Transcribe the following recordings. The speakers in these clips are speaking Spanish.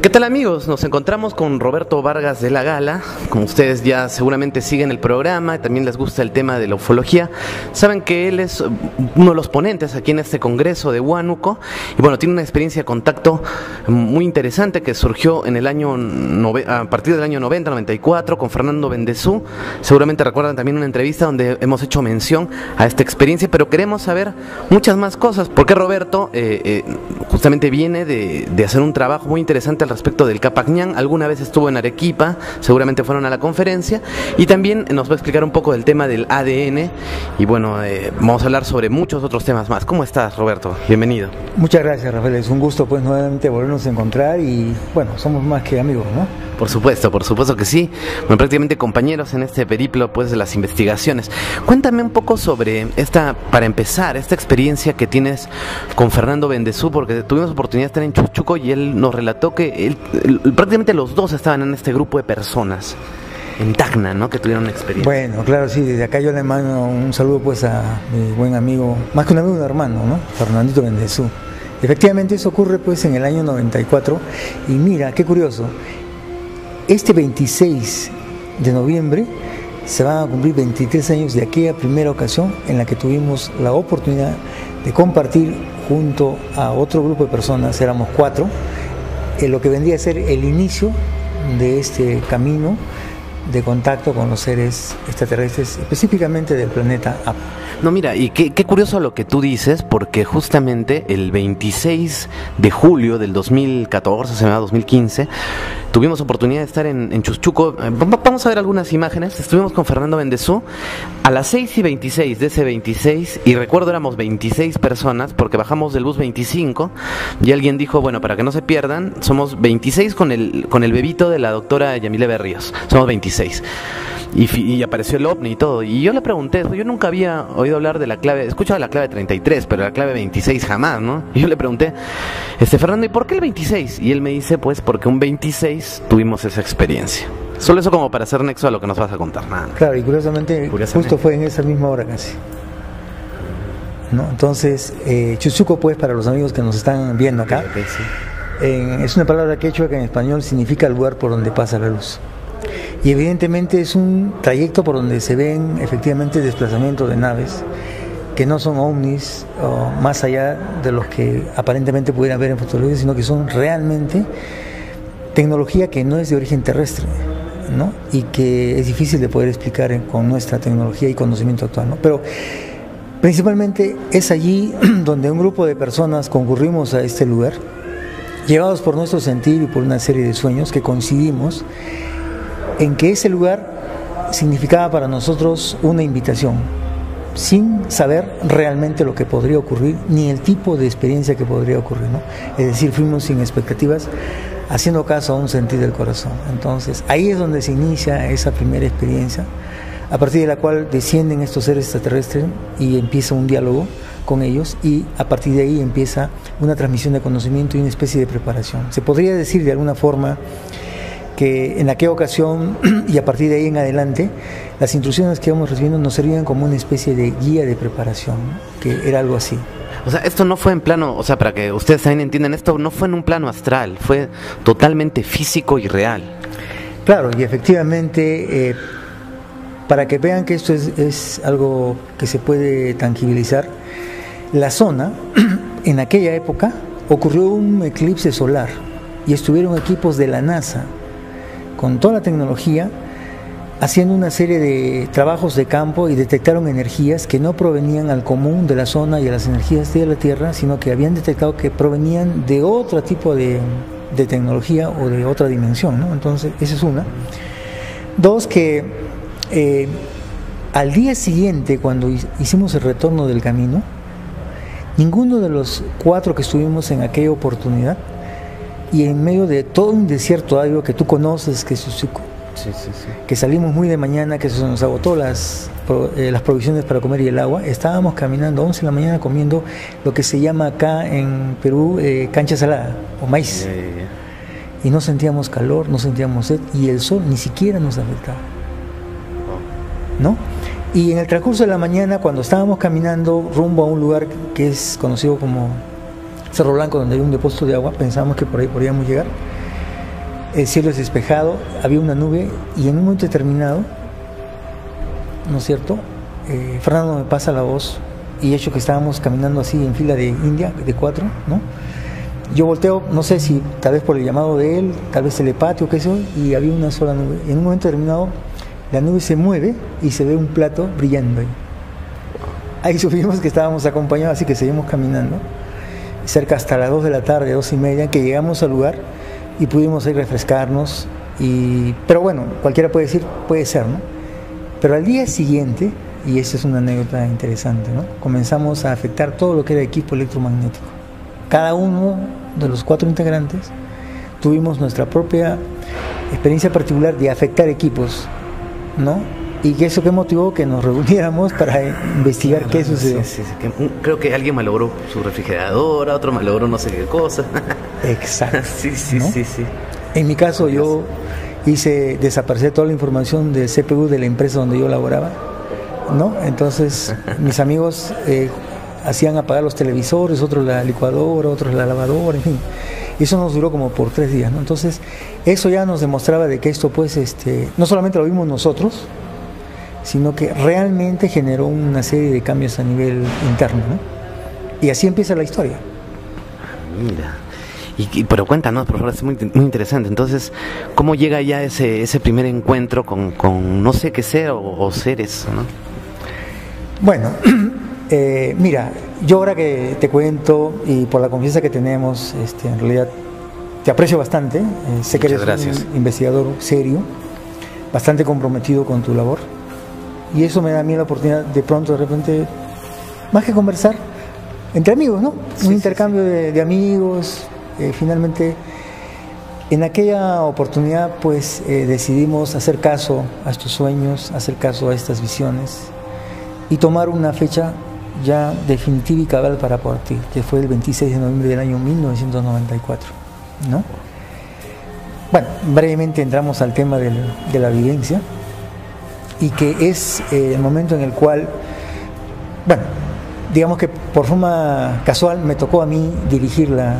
¿Qué tal, amigos? Nos encontramos con Roberto Vargas de la Gala. Como ustedes ya seguramente siguen el programa y también les gusta el tema de la ufología, saben que él es uno de los ponentes aquí en este congreso de Huánuco y bueno, tiene una experiencia de contacto muy interesante que surgió en el año a partir del año 90-94 con Fernando Bendezú. Seguramente recuerdan también una entrevista donde hemos hecho mención a esta experiencia, pero queremos saber muchas más cosas, porque Roberto justamente viene de hacer un trabajo muy interesante al respecto del Capac Ñan. Alguna vez estuvo en Arequipa, seguramente fueron a la conferencia, y también nos va a explicar un poco del tema del ADN y bueno, vamos a hablar sobre muchos otros temas más. ¿Cómo estás, Roberto? Bienvenido. Muchas gracias, Rafael, es un gusto pues nuevamente volvernos a encontrar y bueno, somos más que amigos, ¿no? Por supuesto que sí. Bueno, prácticamente compañeros en este periplo pues de las investigaciones. Cuéntame un poco sobre para empezar, esta experiencia que tienes con Fernando Bendezú, porque tuvimos oportunidad de estar en Chuchuco y él nos relató que prácticamente los dos estaban en este grupo de personas en Tacna, ¿no? Que tuvieron una experiencia. Bueno, claro, sí, desde acá yo le mando un saludo pues a mi buen amigo, más que un amigo, un hermano, ¿no? Fernandito Bendezú. Efectivamente eso ocurre pues en el año 94 y mira, qué curioso, este 26 de noviembre se van a cumplir 23 años de aquella primera ocasión en la que tuvimos la oportunidad de compartir junto a otro grupo de personas, éramos 4, en lo que vendría a ser el inicio de este camino de contacto con los seres extraterrestres, específicamente del planeta Apa. No, mira, y qué curioso lo que tú dices, porque justamente el 26 de julio del 2014, se llama 2015, tuvimos oportunidad de estar en Chuchuco. Vamos a ver algunas imágenes. Estuvimos con Fernando Bendezú a las 6:26 de ese 26, y recuerdo éramos 26 personas, porque bajamos del bus 25, y alguien dijo, bueno, para que no se pierdan, somos 26 con el bebito de la doctora Yamile Berríos, somos 26. Y apareció el OVNI y todo, y yo le pregunté, yo nunca había oído hablar de la clave, escuchaba la clave 33, pero la clave 26 jamás, ¿no? Y yo le pregunté, Fernando, ¿y por qué el 26? Y él me dice, pues porque un 26 tuvimos esa experiencia. Solo eso como para hacer nexo a lo que nos vas a contar, nada. Claro, y curiosamente justo fue en esa misma hora casi, ¿no? Entonces, Chuchuco, pues, para los amigos que nos están viendo acá, sí. Es una palabra quechua que en español significa el lugar por donde pasa la luz. Y evidentemente es un trayecto por donde se ven efectivamente desplazamientos de naves que no son ovnis o más allá de los que aparentemente pudieran ver en fotografías, sino que son realmente tecnología que no es de origen terrestre, ¿no? Y que es difícil de poder explicar con nuestra tecnología y conocimiento actual, ¿no? Pero principalmente es allí donde un grupo de personas concurrimos a este lugar, llevados por nuestro sentir y por una serie de sueños que coincidimos en que ese lugar significaba para nosotros una invitación, sin saber realmente lo que podría ocurrir, ni el tipo de experiencia que podría ocurrir, ¿no? Es decir, fuimos sin expectativas, haciendo caso a un sentir del corazón. Entonces, ahí es donde se inicia esa primera experiencia, a partir de la cual descienden estos seres extraterrestres y empieza un diálogo con ellos, y a partir de ahí empieza una transmisión de conocimiento y una especie de preparación. Se podría decir de alguna forma que en aquella ocasión y a partir de ahí en adelante, las instrucciones que íbamos recibiendo nos servían como una especie de guía de preparación, ¿no? Que era algo así. O sea, esto no fue en plano, o sea, para que ustedes también entiendan, esto no fue en un plano astral, fue totalmente físico y real. Claro, y efectivamente, para que vean que esto es algo que se puede tangibilizar, la zona, en aquella época, ocurrió un eclipse solar y estuvieron equipos de la NASA con toda la tecnología, haciendo una serie de trabajos de campo y detectaron energías que no provenían al común de la zona y a las energías de la Tierra, sino que habían detectado que provenían de otro tipo de tecnología o de otra dimensión, ¿no? Entonces, esa es una. Dos, que al día siguiente, cuando hicimos el retorno del camino, ninguno de los 4 que estuvimos en aquella oportunidad, y en medio de todo un desierto árido que tú conoces, que es Chuchuco, sí. Que salimos muy de mañana, que se nos agotó las provisiones para comer y el agua, estábamos caminando 11 de la mañana comiendo lo que se llama acá en Perú cancha salada o maíz, y no sentíamos calor, no sentíamos sed, y el sol ni siquiera nos afectaba, ¿no? Y en el transcurso de la mañana, cuando estábamos caminando rumbo a un lugar que es conocido como Cerro Blanco, donde hay un depósito de agua, pensábamos que por ahí podíamos llegar, el cielo es despejado, había una nube y en un momento determinado, ¿no es cierto? Fernando me pasa la voz y hecho que estábamos caminando así en fila de India, de 4, ¿no? Yo volteo, no sé si tal vez por el llamado de él, tal vez telepático, qué sé yo, y había una sola nube. En un momento determinado, la nube se mueve y se ve un plato brillando ahí. Ahí supimos que estábamos acompañados, así que seguimos caminando, cerca hasta las 2 de la tarde, 2:30, que llegamos al lugar y pudimos ir a refrescarnos. Pero bueno, cualquiera puede decir, puede ser, ¿no? Pero al día siguiente, y esa es una anécdota interesante, ¿no? Comenzamos a afectar todo lo que era equipo electromagnético. Cada uno de los 4 integrantes tuvimos nuestra propia experiencia particular de afectar equipos, ¿no? Y que eso que motivó que nos reuniéramos para investigar qué sucedió. Sí, creo que alguien malogró su refrigeradora, otro malogró no sé qué cosa. Exacto. Sí. En mi caso yo hice desaparecer toda la información del CPU de la empresa donde yo laboraba, ¿no? Entonces mis amigos hacían apagar los televisores, otros la licuadora, otros la lavadora, en fin. Y eso nos duró como por 3 días, ¿no? Entonces eso ya nos demostraba de que esto pues no solamente lo vimos nosotros, sino que realmente generó una serie de cambios a nivel interno, ¿no? Y así empieza la historia. Mira. Pero cuéntanos, por favor, es muy interesante. Entonces, ¿cómo llega ya ese primer encuentro con no sé qué ser o seres, ¿no? Bueno, mira, yo ahora que te cuento y por la confianza que tenemos, en realidad te aprecio bastante. Sé que eres un investigador serio, bastante comprometido con tu labor. Y eso me da a mí la oportunidad de pronto, de repente, más que conversar, entre amigos, ¿no? Un intercambio de amigos. Finalmente, en aquella oportunidad, pues decidimos hacer caso a estos sueños, hacer caso a estas visiones y tomar una fecha ya definitiva y cabal para partir, que fue el 26 de noviembre del año 1994, ¿no? Bueno, brevemente entramos al tema de la vivencia y que es el momento en el cual, bueno, digamos que por forma casual me tocó a mí dirigir la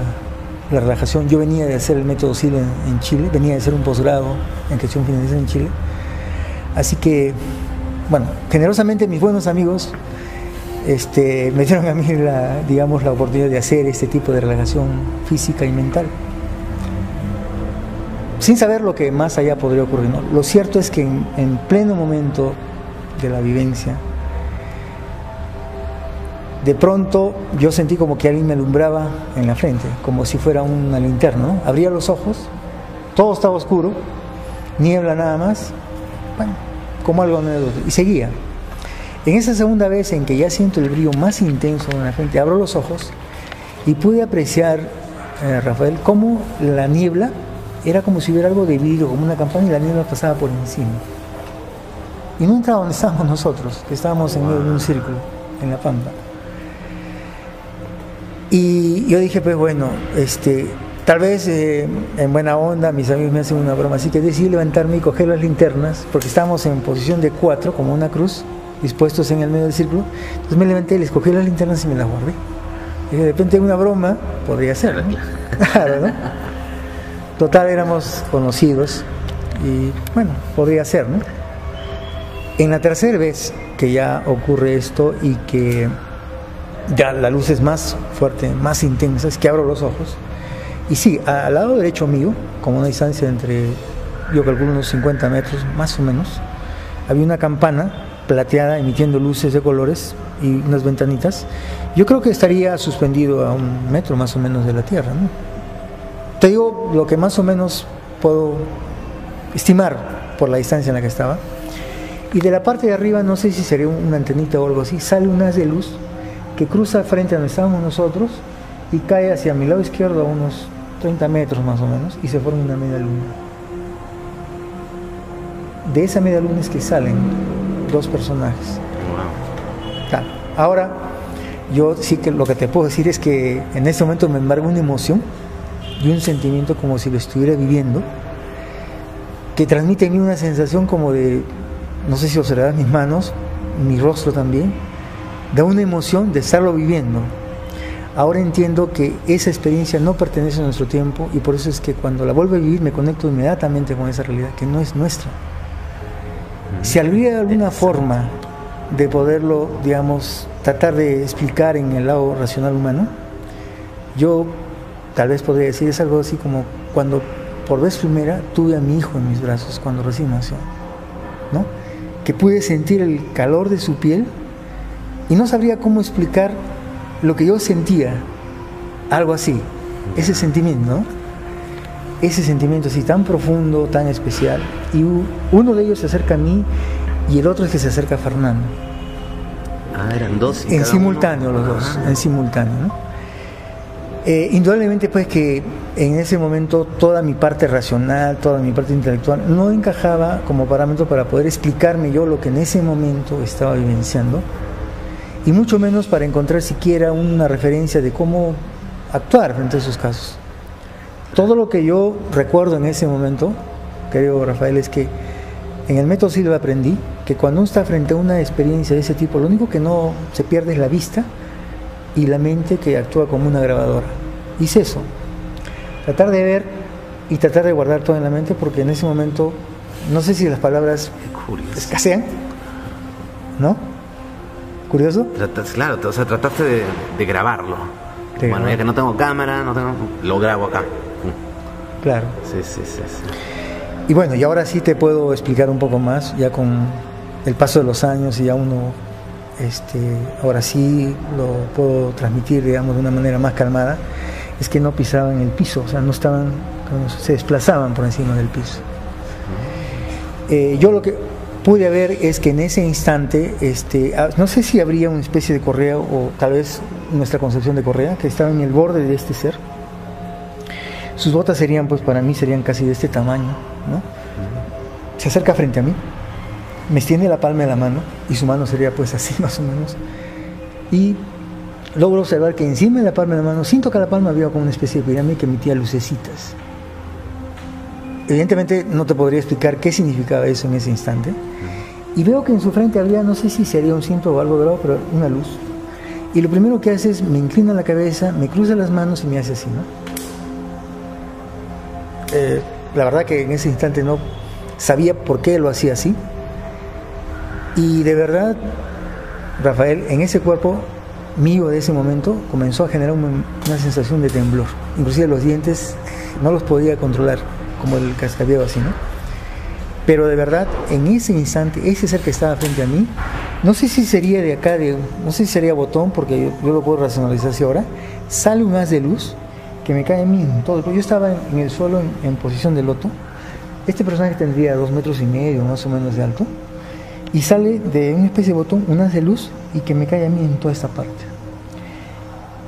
relajación. Yo venía de hacer el método SIL en Chile, venía de hacer un posgrado en gestión financiera en Chile, así que, bueno, generosamente mis buenos amigos me dieron a mí la oportunidad de hacer este tipo de relajación física y mental, sin saber lo que más allá podría ocurrir, ¿no? Lo cierto es que en pleno momento de la vivencia, de pronto yo sentí como que alguien me alumbraba en la frente, como si fuera una linterna, ¿no? Abría los ojos, todo estaba oscuro, niebla nada más, bueno, como algo nuevo, y seguía. En esa segunda vez en que ya siento el brillo más intenso en la frente, abro los ojos y pude apreciar, Rafael, cómo la niebla era como si hubiera algo de vidrio, como una campana, y la niebla pasaba por encima. Y no entraba donde estábamos nosotros, que estábamos en medio de un círculo, en la pampa. Y yo dije, pues bueno, tal vez en buena onda mis amigos me hacen una broma, así que decidí levantarme y coger las linternas, porque estábamos en posición de 4, como una cruz, dispuestos en el medio del círculo. Entonces me levanté, les cogí las linternas y me las guardé. Y de repente una broma podría ser, ¿no? Claro, ¿no? Total, éramos conocidos y bueno, podría ser, ¿no? En la tercera vez que ya ocurre esto y que ya la luz es más fuerte, más intensa, es que abro los ojos y sí, al lado derecho mío, como una distancia entre, yo calculo unos 50 metros más o menos, había una campana plateada emitiendo luces de colores y unas ventanitas. Yo creo que estaría suspendido a 1 metro más o menos de la tierra, ¿no? Te digo lo que más o menos puedo estimar por la distancia en la que estaba. Y de la parte de arriba, no sé si sería una antenita o algo así, sale un haz de luz que cruza frente a donde estábamos nosotros y cae hacia mi lado izquierdo a unos 30 metros más o menos y se forma una media luna. De esa media luna es que salen 2 personajes. Claro. Ahora, yo sí que lo que te puedo decir es que en este momento me embarga una emoción y un sentimiento como si lo estuviera viviendo, que transmite en mí una sensación como de, no sé si observarás mis manos, mi rostro también, da una emoción de estarlo viviendo. ahora entiendo que esa experiencia no pertenece a nuestro tiempo y por eso es que cuando la vuelvo a vivir me conecto inmediatamente con esa realidad que no es nuestra. Si habría alguna forma de poderlo, digamos, tratar de explicar en el lado racional humano, yo tal vez podría decir, es algo así como cuando por vez primera tuve a mi hijo en mis brazos cuando recién nació, ¿no? Que pude sentir el calor de su piel y no sabría cómo explicar lo que yo sentía, algo así, ese sentimiento, ¿no? Ese sentimiento así tan profundo, tan especial, y uno de ellos se acerca a mí y el otro es que se acerca a Fernando. Ah, eran dos. En simultáneo los dos, en simultáneo, ¿no? Indudablemente pues que en ese momento toda mi parte racional, toda mi parte intelectual no encajaba como parámetro para poder explicarme yo lo que en ese momento estaba vivenciando y mucho menos para encontrar siquiera una referencia de cómo actuar frente a esos casos. Todo lo que yo recuerdo en ese momento, querido Rafael, es que en el método Silva aprendí que cuando uno está frente a una experiencia de ese tipo, lo único que no se pierde es la vista y la mente que actúa como una grabadora. Hice eso, tratar de ver y tratar de guardar todo en la mente, porque en ese momento no sé si las palabras escasean, ¿no? ¿Curioso? Claro, o sea, trataste de grabarlo. Bueno, ya que no tengo cámara, lo grabo acá. Claro. Sí. Y bueno, y ahora sí te puedo explicar un poco más, ya con el paso de los años y ya uno, ahora sí lo puedo transmitir, digamos, de una manera más calmada, es que no pisaban el piso, o sea, no estaban, se desplazaban por encima del piso. Yo lo que pude ver es que en ese instante, no sé si habría una especie de correa o tal vez nuestra concepción de correa, que estaba en el borde de este ser. Sus botas serían, pues para mí, serían casi de este tamaño, ¿no? Se acerca frente a mí, me extiende la palma de la mano y su mano sería pues así más o menos. Y logro observar que encima de la palma de la mano, sin tocar la palma, había como una especie de pirámide que emitía lucecitas. Evidentemente no te podría explicar qué significaba eso en ese instante. Y veo que en su frente había, no sé si sería un cinto o algo dorado, pero una luz. Y lo primero que hace es, me inclina la cabeza, me cruza las manos y me hace así, ¿no? La verdad que en ese instante no sabía por qué lo hacía así. Y de verdad, Rafael, en ese cuerpo mío de ese momento comenzó a generar una sensación de temblor. Inclusive los dientes no los podía controlar, como el cascabel así, ¿no? Pero de verdad, en ese instante, ese ser que estaba frente a mí, no sé si sería de acá, no sé si sería botón, porque yo lo puedo racionalizar así ahora, sale un haz de luz que me cae a mí en todo. Yo estaba en el suelo en posición de loto. Este personaje tendría 2,5 metros más o menos de alto, y sale de una especie de botón un haz de luz y que me cae a mí en toda esta parte.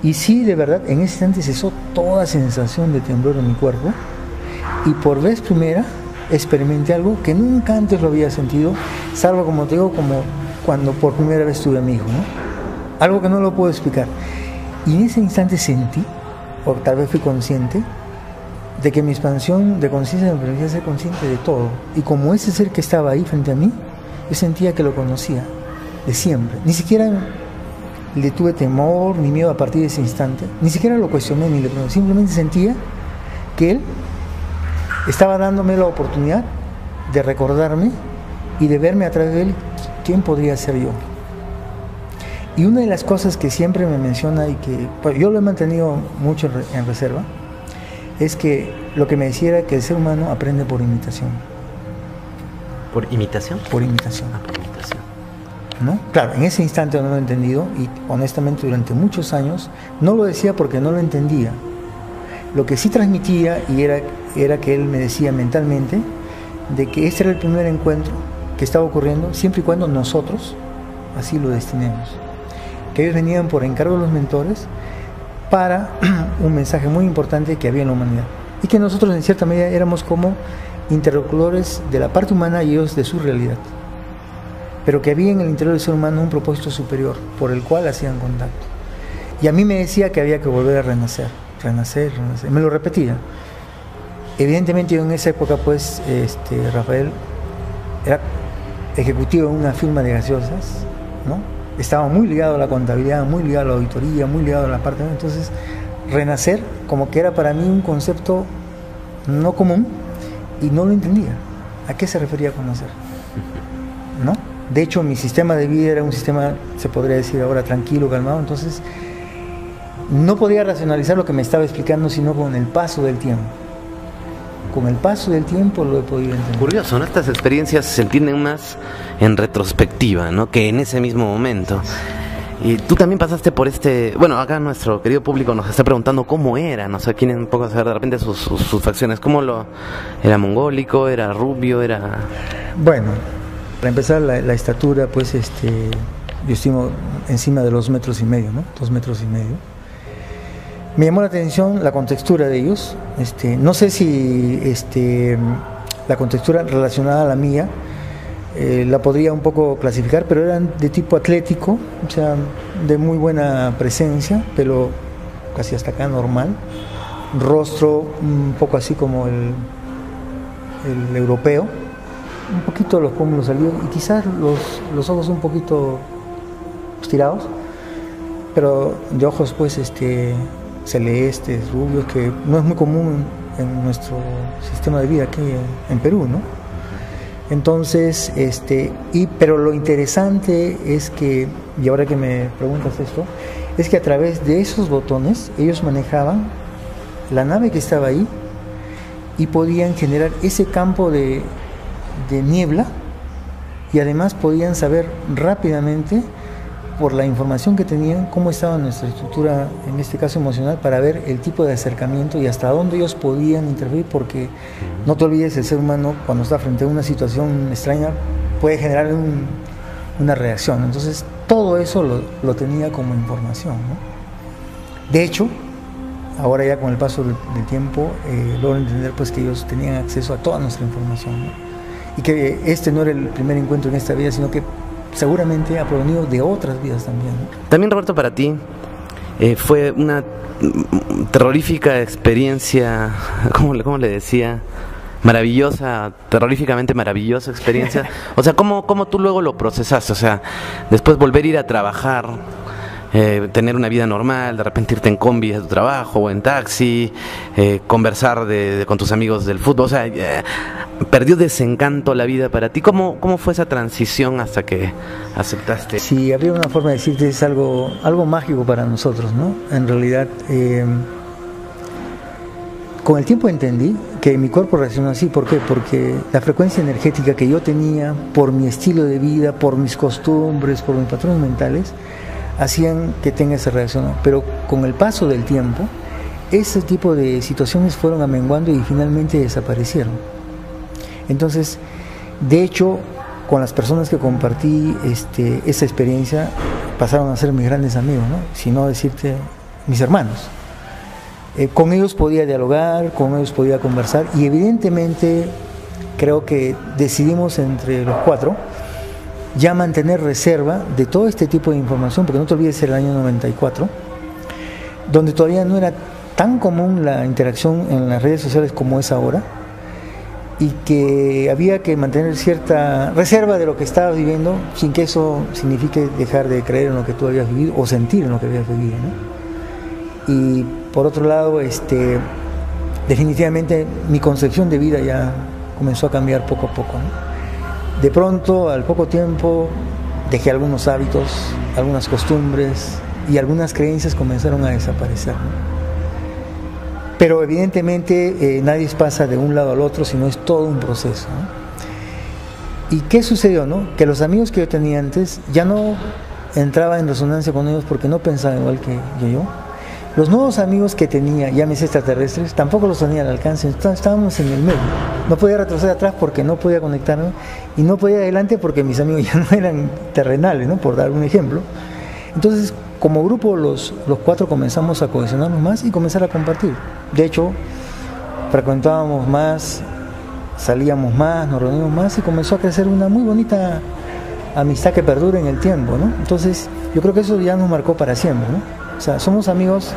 Y sí, de verdad, en ese instante cesó toda sensación de temblor en mi cuerpo y por vez primera experimenté algo que nunca antes lo había sentido, salvo, como te digo, como cuando por primera vez tuve a mi hijo, ¿no? Algo que no lo puedo explicar. Y en ese instante sentí, o tal vez fui consciente, de que mi expansión de conciencia me permitía ser consciente de todo. Y como ese ser que estaba ahí frente a mí, yo sentía que lo conocía de siempre. Ni siquiera le tuve temor ni miedo a partir de ese instante. Ni siquiera lo cuestioné ni le pregunté. Simplemente sentía que él estaba dándome la oportunidad de recordarme y de verme a través de él quién podría ser yo. Y una de las cosas que siempre me menciona y que pues, yo lo he mantenido mucho en reserva, es que lo que me decía era que el ser humano aprende por imitación. ¿Por imitación? Por imitación. Por imitación. ¿No? Claro, en ese instante no lo he entendido y honestamente durante muchos años no lo decía porque no lo entendía. Lo que sí transmitía y era que él me decía mentalmente de que este era el primer encuentro que estaba ocurriendo siempre y cuando nosotros así lo destinemos. Que ellos venían por encargo de los mentores para un mensaje muy importante que había en la humanidad y que nosotros en cierta medida éramos como interlocutores de la parte humana y ellos de su realidad, pero que había en el interior del ser humano un propósito superior por el cual hacían contacto. Y a mí me decía que había que volver a renacer, me lo repetía. Evidentemente yo en esa época pues Rafael era ejecutivo en una firma de gaseosas, ¿no? estaba muy ligado a la contabilidad, muy ligado a la auditoría, muy ligado a la parte, entonces renacer como que era para mí un concepto no común y no lo entendía. ¿A qué se refería con nacer? ¿No? De hecho, mi sistema de vida era un sistema, se podría decir ahora, tranquilo, calmado, entonces no podía racionalizar lo que me estaba explicando, sino con el paso del tiempo. Con el paso del tiempo lo he podido entender. Curioso, ¿no? Estas experiencias se entienden más en retrospectiva, ¿no? Que en ese mismo momento. Y tú también pasaste por bueno, acá nuestro querido público nos está preguntando cómo era, no sé, quieren un poco saber de repente sus facciones, era mongólico, era rubio, era... Bueno, para empezar la estatura, pues yo estimo encima de 2,5 metros, ¿no? 2,5 metros. Me llamó la atención la contextura de ellos, no sé si la contextura relacionada a la mía, la podría un poco clasificar, pero eran de tipo atlético, o sea, de muy buena presencia, pelo casi hasta acá normal, rostro un poco así como el europeo, un poquito los pómulos salidos y quizás los ojos un poquito estirados, pero de ojos pues celestes, rubios, que no es muy común en nuestro sistema de vida aquí en Perú, ¿no? Entonces, pero lo interesante es que, y ahora que me preguntas esto, es que a través de esos botones ellos manejaban la nave que estaba ahí y podían generar ese campo de niebla, y además podían saber rápidamente, por la información que tenían, cómo estaba nuestra estructura, en este caso emocional, para ver el tipo de acercamiento y hasta dónde ellos podían intervenir, porque no te olvides, el ser humano cuando está frente a una situación extraña puede generar una reacción. Entonces todo eso lo tenía como información, ¿no? De hecho, ahora ya con el paso del tiempo logro entender pues que ellos tenían acceso a toda nuestra información, ¿no? Y que no era el primer encuentro en esta vida, sino que seguramente ha provenido de otras vidas también, ¿no? También, Roberto, para ti fue una terrorífica experiencia, ¿cómo le decía? Maravillosa, terroríficamente maravillosa experiencia. O sea, ¿cómo tú luego lo procesaste? O sea, después volver a ir a trabajar, tener una vida normal, de repente irte en combi a tu trabajo o en taxi, conversar con tus amigos del fútbol, o sea, perdió desencanto la vida para ti. ¿Cómo fue esa transición hasta que aceptaste? Sí, habría una forma de decirte, es algo mágico para nosotros, ¿no? En realidad, con el tiempo entendí que mi cuerpo reaccionó así. ¿Por qué? Porque la frecuencia energética que yo tenía, por mi estilo de vida, por mis costumbres, por mis patrones mentales, hacían que tenga esa reacción. Pero con el paso del tiempo, ese tipo de situaciones fueron amenguando y finalmente desaparecieron. Entonces, de hecho, con las personas que compartí esa experiencia, pasaron a ser mis grandes amigos, ¿no? Si no decirte mis hermanos. Con ellos podía dialogar, con ellos podía conversar, y evidentemente creo que decidimos entre los 4 ya mantener reserva de todo este tipo de información, porque no te olvides, era el año 94, donde todavía no era tan común la interacción en las redes sociales como es ahora, y que había que mantener cierta reserva de lo que estabas viviendo, sin que eso signifique dejar de creer en lo que tú habías vivido o sentir en lo que habías vivido, ¿no? Y por otro lado, definitivamente mi concepción de vida ya comenzó a cambiar poco a poco, ¿no? De pronto, al poco tiempo, dejé algunos hábitos, algunas costumbres y algunas creencias comenzaron a desaparecer, ¿no? Pero evidentemente nadie pasa de un lado al otro, sino es todo un proceso, ¿no? ¿Y qué sucedió, no? Que los amigos que yo tenía antes ya no entraba en resonancia con ellos porque no pensaban igual que yo. Los nuevos amigos que tenía, llámese extraterrestres, tampoco los tenía al alcance. Estábamos en el medio. No podía retroceder atrás porque no podía conectarme, y no podía adelante porque mis amigos ya no eran terrenales, ¿no? Por dar un ejemplo. Entonces, como grupo, los 4 comenzamos a cohesionarnos más y comenzar a compartir. De hecho, frecuentábamos más, salíamos más, nos reunimos más, y comenzó a crecer una muy bonita amistad que perdura en el tiempo, ¿no? Entonces, yo creo que eso ya nos marcó para siempre, ¿no? O sea, somos amigos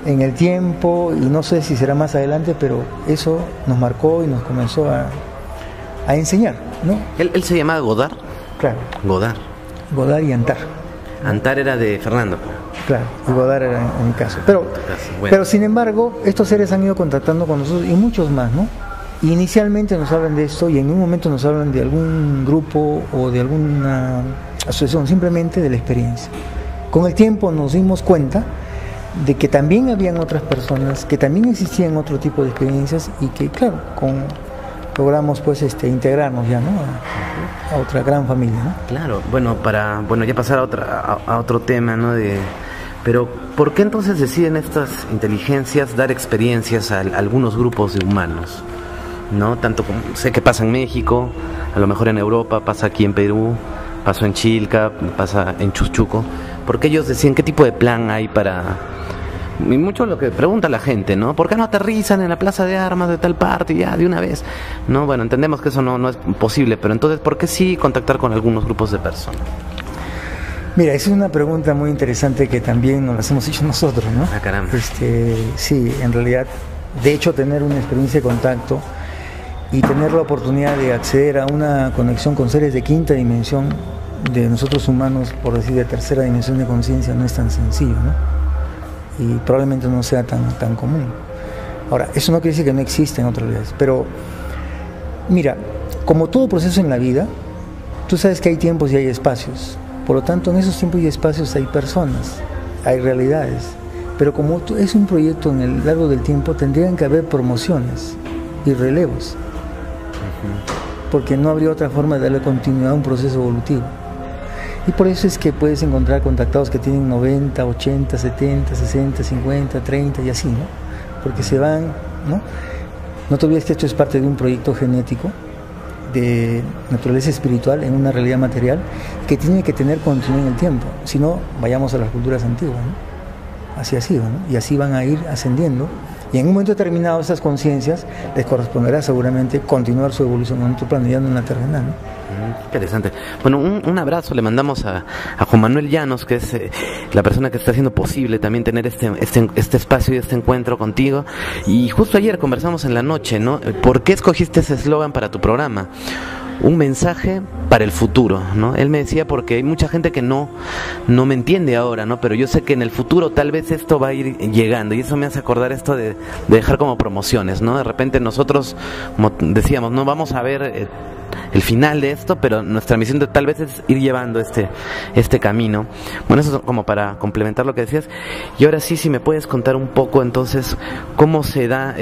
en el tiempo, y no sé si será más adelante, pero eso nos marcó y nos comenzó a enseñar, ¿no? ¿Él se llamaba Godard? Claro. Godard. Godard y Antar. Antar era de Fernando. Claro, y Godard era en mi caso. Pero, bueno. Pero sin embargo, estos seres han ido contactando con nosotros y muchos más, ¿no? Y inicialmente nos hablan de esto y en un momento nos hablan de algún grupo o de alguna asociación, simplemente de la experiencia. Con el tiempo nos dimos cuenta de que también habían otras personas, que también existían otro tipo de experiencias y que, claro, logramos pues integrarnos ya, ¿no? A otra gran familia, ¿no? Claro, bueno, ya pasar a otro tema, ¿no? Pero ¿por qué entonces deciden estas inteligencias dar experiencias a algunos grupos de humanos? ¿No? Tanto como sé que pasa en México, a lo mejor en Europa, pasa aquí en Perú, pasó en Chilca, pasa en Chuschuco. ¿Por qué ellos decían qué tipo de plan hay para...? Y mucho lo que pregunta la gente, ¿no? ¿Por qué no aterrizan en la plaza de armas de tal parte ya de una vez? No, bueno, entendemos que eso no es posible, pero entonces, ¿por qué sí contactar con algunos grupos de personas? Mira, esa es una pregunta muy interesante que también nos la hemos hecho nosotros, ¿no? Ah, caramba. Sí, en realidad, de hecho, tener una experiencia de contacto y tener la oportunidad de acceder a una conexión con seres de quinta dimensión, de nosotros humanos, por decir de tercera dimensión de conciencia, no es tan sencillo, ¿no? Y probablemente no sea tan común. Ahora, eso no quiere decir que no existen otras realidades, pero mira, como todo proceso en la vida, tú sabes que hay tiempos y hay espacios, por lo tanto en esos tiempos y espacios hay personas, hay realidades, pero como es un proyecto en el largo del tiempo, tendrían que haber promociones y relevos, porque no habría otra forma de darle continuidad a un proceso evolutivo. Y por eso es que puedes encontrar contactados que tienen 90, 80, 70, 60, 50, 30 y así, ¿no? Porque se van, ¿no? No te olvides que esto es parte de un proyecto genético de naturaleza espiritual en una realidad material que tiene que tener continuidad en el tiempo. Si no, vayamos a las culturas antiguas, ¿no? Así ha sido, ¿no? Y así van a ir ascendiendo. Y en un momento determinado esas conciencias les corresponderá seguramente continuar su evolución en otro plano, ya no en la terrenal, ¿no? Interesante. Bueno, un abrazo le mandamos a Juan Manuel Llanos, que es la persona que está haciendo posible también tener este espacio y este encuentro contigo. Y justo ayer conversamos en la noche, ¿no? ¿Por qué escogiste ese eslogan para tu programa? Un mensaje para el futuro, ¿no? Él me decía porque hay mucha gente que no me entiende ahora, ¿no? Pero yo sé que en el futuro tal vez esto va a ir llegando y eso me hace acordar esto de dejar como promociones, ¿no? De repente nosotros, como decíamos, no vamos a ver el final de esto, pero nuestra misión tal vez es ir llevando este camino. Bueno, eso es como para complementar lo que decías. Y ahora sí, si me puedes contar un poco entonces cómo se da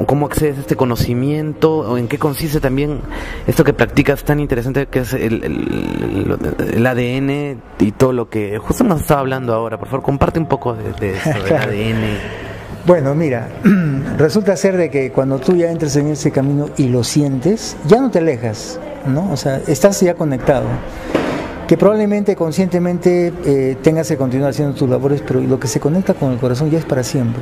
cómo accedes a este conocimiento, o en qué consiste también esto que practicas tan interesante que es el ADN y todo lo que justo nos estaba hablando ahora. Por favor, comparte un poco de esto del ADN. Bueno, mira, resulta ser de que cuando tú ya entras en ese camino y lo sientes, ya no te alejas, ¿no? O sea, estás ya conectado. Que probablemente conscientemente tengas que continuar haciendo tus labores, pero lo que se conecta con el corazón ya es para siempre.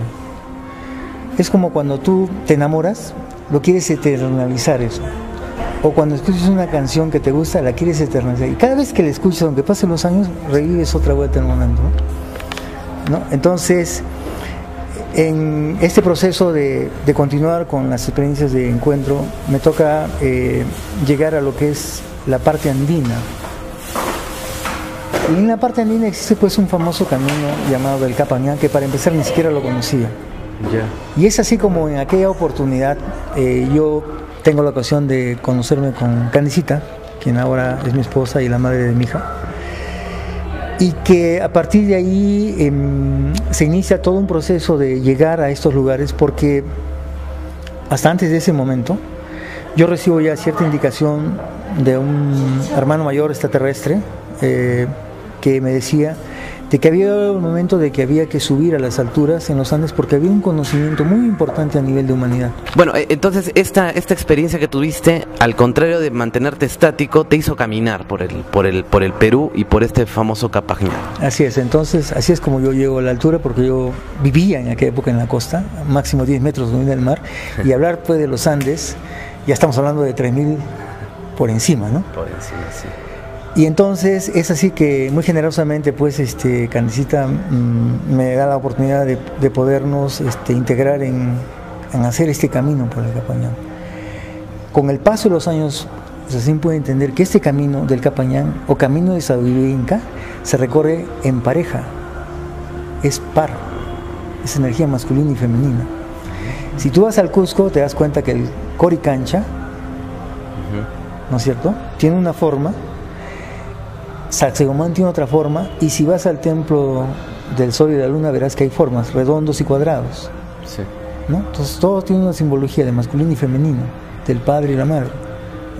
Es como cuando tú te enamoras, lo quieres eternalizar eso. O cuando escuchas una canción que te gusta, la quieres eternalizar. Y cada vez que la escuchas, aunque pasen los años, revives otra vuelta en el momento, ¿no? Entonces, en este proceso de continuar con las experiencias de encuentro, me toca llegar a lo que es la parte andina. Y en la parte andina existe pues un famoso camino llamado del Capañán, que para empezar ni siquiera lo conocía. Y es así como en aquella oportunidad yo tengo la ocasión de conocerme con Candicita, quien ahora es mi esposa y la madre de mi hija. Y que a partir de ahí se inicia todo un proceso de llegar a estos lugares, porque hasta antes de ese momento yo recibo ya cierta indicación de un hermano mayor extraterrestre que me decía de que había un momento de que había que subir a las alturas en los Andes porque había un conocimiento muy importante a nivel de humanidad. Bueno, entonces esta experiencia que tuviste, al contrario de mantenerte estático, te hizo caminar por el Perú y por este famoso Capañán. Así es, entonces así es como yo llego a la altura, porque yo vivía en aquella época en la costa, máximo 10 metros del mar, y hablar pues de los Andes, ya estamos hablando de 3000 por encima, ¿no? Por encima, sí. Y entonces es así que muy generosamente pues Candicita me da la oportunidad de podernos integrar en hacer este camino por el Capañán. Con el paso de los años recién puede entender que este camino del Capañán o camino de sabiduría inca se recorre en pareja, es par, es energía masculina y femenina. Si tú vas al Cusco te das cuenta que el Coricancha, ¿no es cierto?, tiene una forma, Sacsayhuamán tiene otra forma, y si vas al templo del Sol y de la Luna verás que hay formas, redondos y cuadrados. Sí. ¿No? Entonces todo tiene una simbología de masculino y femenino, del padre y la madre,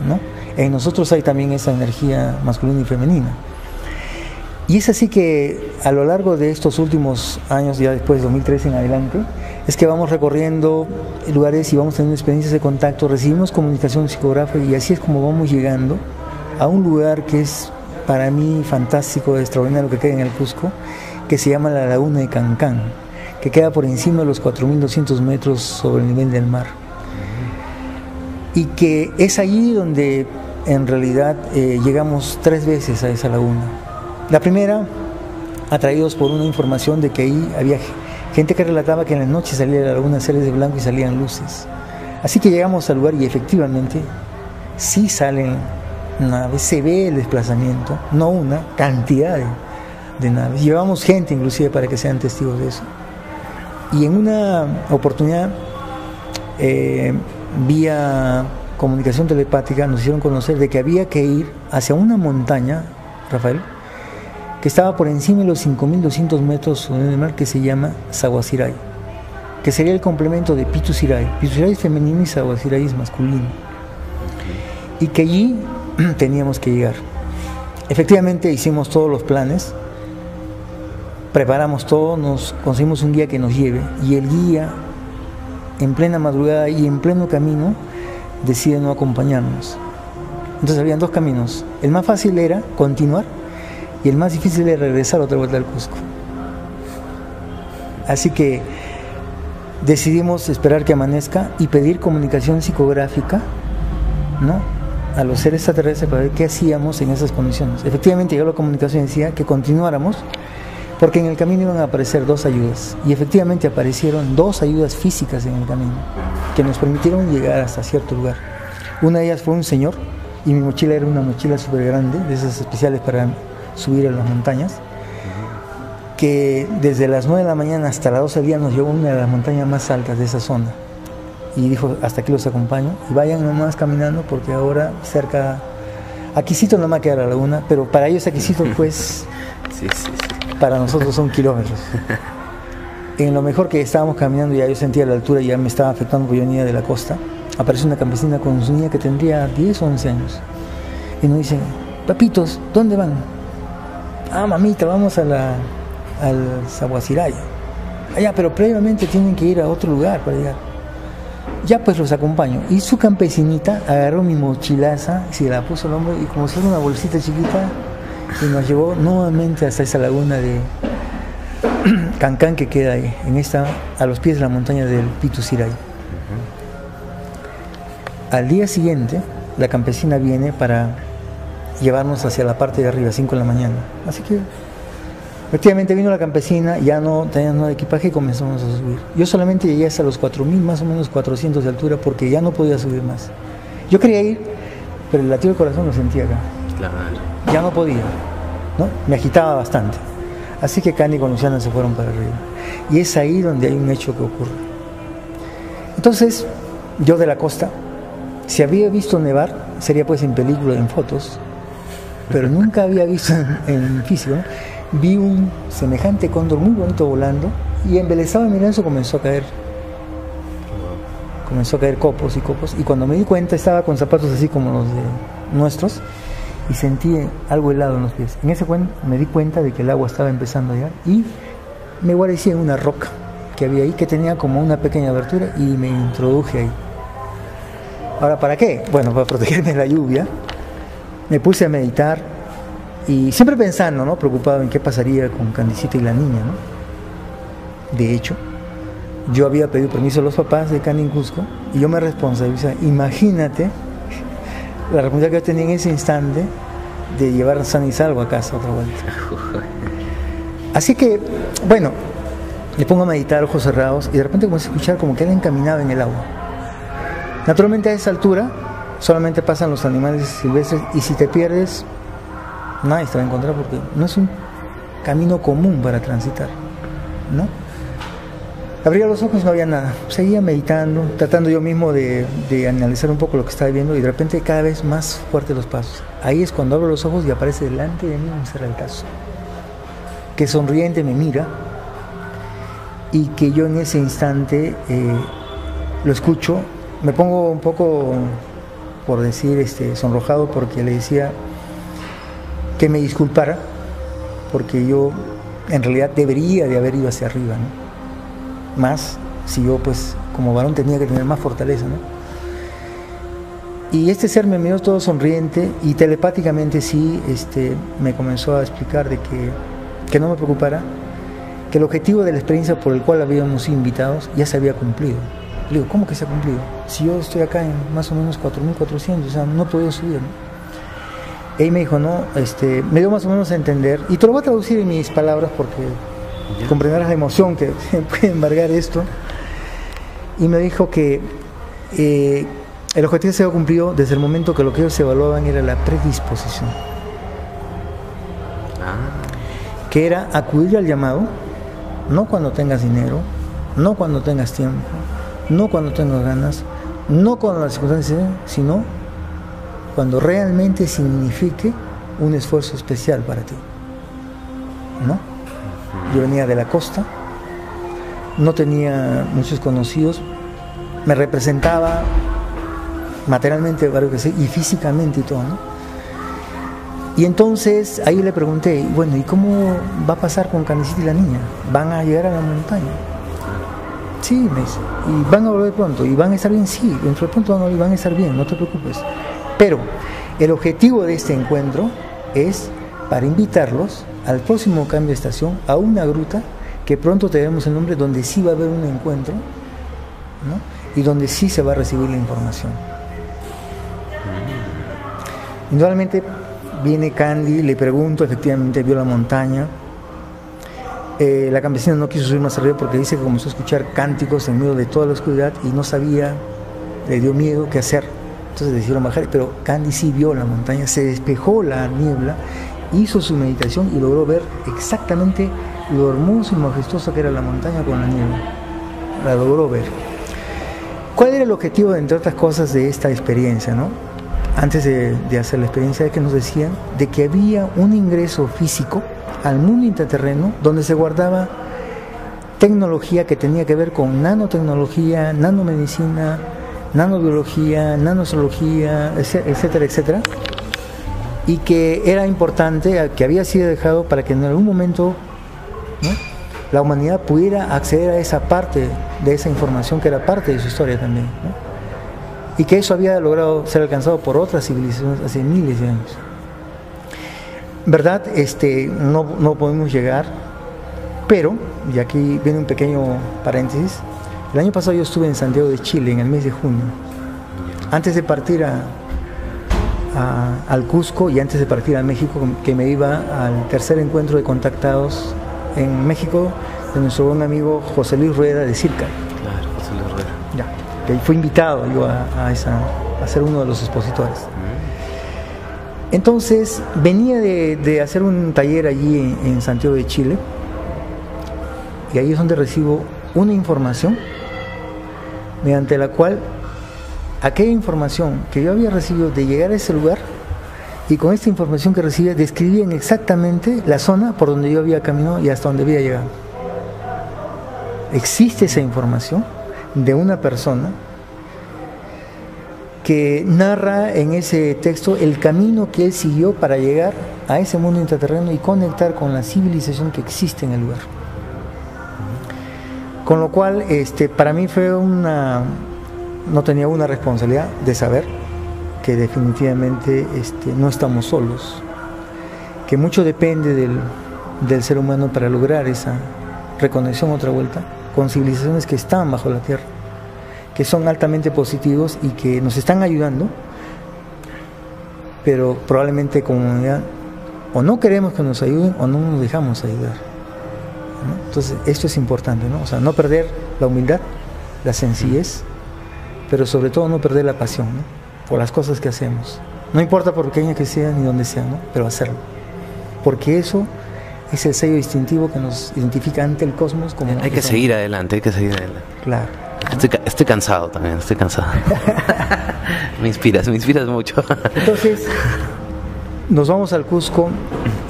¿no? En nosotros hay también esa energía masculina y femenina. Y es así que a lo largo de estos últimos años, ya después de 2013 en adelante, es que vamos recorriendo lugares y vamos teniendo experiencias de contacto, recibimos comunicación psicográfica y así es como vamos llegando a un lugar que es para mí fantástico, extraordinario, que queda en el Cusco, que se llama la Laguna de Cancán, que queda por encima de los 4.200 metros sobre el nivel del mar. Y que es allí donde en realidad llegamos 3 veces a esa laguna. La primera, atraídos por una información de que ahí había gente que relataba que en la noche salía de la laguna seres de blanco y salían luces. Así que llegamos al lugar y efectivamente sí salen naves, se ve el desplazamiento, no una, cantidad de naves. Llevamos gente inclusive para que sean testigos de eso. Y en una oportunidad, vía comunicación telepática, nos hicieron conocer de que había que ir hacia una montaña, Rafael, que estaba por encima de los 5.200 metros sobre el mar, que se llama Saguasiray, que sería el complemento de Pitusiray. Pitusiray es femenino y Saguasiray es masculino. Y que allí teníamos que llegar. Efectivamente hicimos todos los planes, preparamos todo, nos conseguimos un guía que nos lleve, y el guía en plena madrugada y en pleno camino decide no acompañarnos. Entonces habían 2 caminos, el más fácil era continuar y el más difícil era regresar otra vuelta al Cusco. Así que decidimos esperar que amanezca y pedir comunicación psicográfica, ¿no?, a los seres extraterrestres para ver qué hacíamos en esas condiciones. Efectivamente llegó la comunicación y decía que continuáramos, porque en el camino iban a aparecer 2 ayudas, y efectivamente aparecieron 2 ayudas físicas en el camino, que nos permitieron llegar hasta cierto lugar. Una de ellas fue un señor, y mi mochila era una mochila súper grande, de esas especiales para subir a las montañas, que desde las 9 de la mañana hasta las 12 del día nos llevó a una de las montañas más altas de esa zona, y dijo, hasta aquí los acompaño, y vayan nomás caminando, porque ahora cerca, Aquisito nomás queda la laguna, pero para ellos Aquisito pues... sí. Para nosotros son kilómetros. En lo mejor que estábamos caminando, ya yo sentía la altura y ya me estaba afectando porque yo venía de la costa. Aparece una campesina con su niña que tendría 10 o 11 años. Y nos dicen, papitos, ¿dónde van? Ah, mamita, vamos al Saguasiray. Allá, pero previamente tienen que ir a otro lugar para llegar. Ya pues los acompaño. Y su campesinita agarró mi mochilaza, se la puso al hombro y como si fuera una bolsita chiquita, y nos llevó nuevamente hasta esa laguna de Cancán que queda ahí, a los pies de la montaña del Pitusiray. Al día siguiente, la campesina viene para llevarnos hacia la parte de arriba, 5 de la mañana. Así que, efectivamente vino la campesina, ya no teníamos nada de equipaje y comenzamos a subir. Yo solamente llegué hasta los 4.000, más o menos 400 de altura, porque ya no podía subir más. Yo quería ir, pero el latido del corazón lo sentía acá. Claro. Ya no podía, ¿no? Me agitaba bastante. Así que Candy con Luciana se fueron para arriba. Y es ahí donde hay un hecho que ocurre. Entonces, yo de la costa, si había visto nevar, sería pues en película, en fotos, pero nunca había visto en físico, ¿no? Vi un semejante cóndor muy bonito volando y embelesado de mirar eso comenzó a caer copos y copos, y cuando me di cuenta estaba con zapatos así como los de nuestros y sentí algo helado en los pies. En ese momento me di cuenta de que el agua estaba empezando a llegar y me guarecí en una roca que había ahí, que tenía como una pequeña abertura, y me introduje ahí. Ahora, ¿para qué? Bueno, para protegerme de la lluvia. Me puse a meditar y siempre pensando, ¿no?, preocupado en qué pasaría con Candicita y la niña, ¿no? De hecho, yo había pedido permiso a los papás de Candy en Cusco y yo me responsabilizaba. Imagínate la responsabilidad que yo tenía en ese instante de llevar sano y salvo a casa otra vuelta. Así que, bueno, me pongo a meditar, ojos cerrados, y de repente comencé a escuchar como que alguien caminaba en el agua. Naturalmente a esa altura solamente pasan los animales silvestres y si te pierdes, nadie te va a encontrar porque no es un camino común para transitar, ¿no? Abría los ojos y no había nada. Seguía meditando, tratando yo mismo de analizar un poco lo que estaba viendo y de repente cada vez más fuertes los pasos. Ahí es cuando abro los ojos y aparece delante de mí un ser altazo, que sonriente me mira y que yo en ese instante lo escucho. Me pongo un poco, por decir, sonrojado porque le decía que me disculpara porque yo en realidad debería de haber ido hacia arriba, ¿no? Más si yo pues como varón tenía que tener más fortaleza, ¿no? Y este ser me miró todo sonriente y telepáticamente sí me comenzó a explicar de que no me preocupara, que el objetivo de la experiencia por el cual habíamos sido invitados ya se había cumplido. Le digo, ¿cómo que se ha cumplido? Si yo estoy acá en más o menos 4.400, o sea, no he podido subir, ¿no? Y me dijo, no, me dio más o menos a entender, y te lo voy a traducir en mis palabras porque comprenderás la emoción que puede embargar esto. Y me dijo que el objetivo se había cumplido desde el momento que lo que ellos evaluaban era la predisposición. Que era acudir al llamado, no cuando tengas dinero, no cuando tengas tiempo, no cuando tengas ganas, no cuando las circunstancias, sino cuando realmente signifique un esfuerzo especial para ti, ¿no? Yo venía de la costa, no tenía muchos conocidos, me representaba materialmente, varios que sé, y físicamente y todo, ¿no? Y entonces ahí le pregunté, bueno, ¿y cómo va a pasar con Candiacita y la niña? ¿Van a llegar a la montaña? Sí, me dice, ¿y van a volver pronto? ¿Y van a estar bien? Sí, dentro de pronto van a estar bien, no te preocupes. Pero el objetivo de este encuentro es para invitarlos al próximo cambio de estación, a una gruta que pronto tenemos el nombre, donde sí va a haber un encuentro, ¿no? Y donde sí se va a recibir la información. Indudablemente viene Candy, le pregunto, efectivamente vio la montaña. La campesina no quiso subir más arriba porque dice que comenzó a escuchar cánticos en medio de toda la oscuridad y no sabía, le dio miedo qué hacer. Entonces decidieron bajar, pero Candy sí vio la montaña, se despejó la niebla, hizo su meditación y logró ver exactamente lo hermoso y majestuoso que era la montaña con la niebla. La logró ver. ¿Cuál era el objetivo, entre otras cosas, de esta experiencia, ¿no? Antes de hacer la experiencia, es que nos decían de que había un ingreso físico al mundo intraterreno donde se guardaba tecnología que tenía que ver con nanotecnología, nanomedicina, nanobiología, nanoastrología, etcétera, etcétera, y que era importante, que había sido dejado para que en algún momento, ¿no?, la humanidad pudiera acceder a esa parte de esa información que era parte de su historia también, ¿no? Y que eso había logrado ser alcanzado por otras civilizaciones hace miles de años. ¿Verdad? No podemos llegar, pero, y aquí viene un pequeño paréntesis, el año pasado yo estuve en Santiago de Chile en el mes de junio, antes de partir al Cusco y antes de partir a México, que me iba al tercer encuentro de contactados en México de nuestro buen amigo José Luis Rueda de Circa. Claro, José Luis Rueda. Ya, que fui invitado yo a ser uno de los expositores. Entonces venía de hacer un taller allí en Santiago de Chile y ahí es donde recibo una información mediante la cual aquella información que yo había recibido de llegar a ese lugar, y con esta información que recibía describían exactamente la zona por donde yo había caminado y hasta donde había llegado. Existe esa información de una persona que narra en ese texto el camino que él siguió para llegar a ese mundo intraterreno y conectar con la civilización que existe en el lugar. Con lo cual, para mí fue no tenía una responsabilidad de saber que definitivamente no estamos solos, que mucho depende del ser humano para lograr esa reconexión otra vuelta con civilizaciones que están bajo la tierra, que son altamente positivos y que nos están ayudando, pero probablemente como humanidad o no queremos que nos ayuden o no nos dejamos ayudar, ¿no? Entonces esto es importante, ¿no? O sea, no perder la humildad, la sencillez, pero sobre todo no perder la pasión, ¿no? por las cosas que hacemos. No importa por pequeña que sea ni dónde sea, ¿no? Pero hacerlo. Porque eso es el sello distintivo que nos identifica ante el cosmos como... Hay que seguir adelante, hay que seguir adelante. Claro. Estoy cansado también, estoy cansado. me inspiras mucho. Entonces, nos vamos al Cusco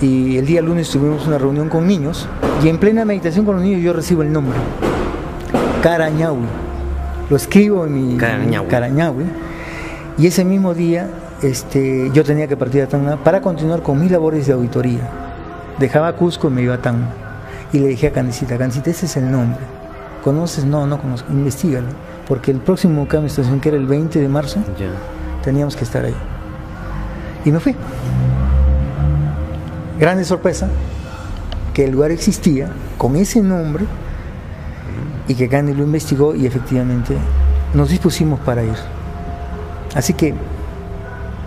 y el día lunes tuvimos una reunión con niños y en plena meditación con los niños yo recibo el nombre. Carañahui. Lo escribo en mi Carañahui. Y ese mismo día yo tenía que partir a Tacna para continuar con mis labores de auditoría. Dejaba Cusco y me iba a Tacna. Y le dije a Canecita, ese es el nombre. ¿Conoces? No conozco. Investígalo. Porque el próximo cambio de estación, que era el 20 de marzo, teníamos que estar ahí. Y me fui. Grande sorpresa, que el lugar existía con ese nombre y que Candy lo investigó y efectivamente nos dispusimos para ir. Así que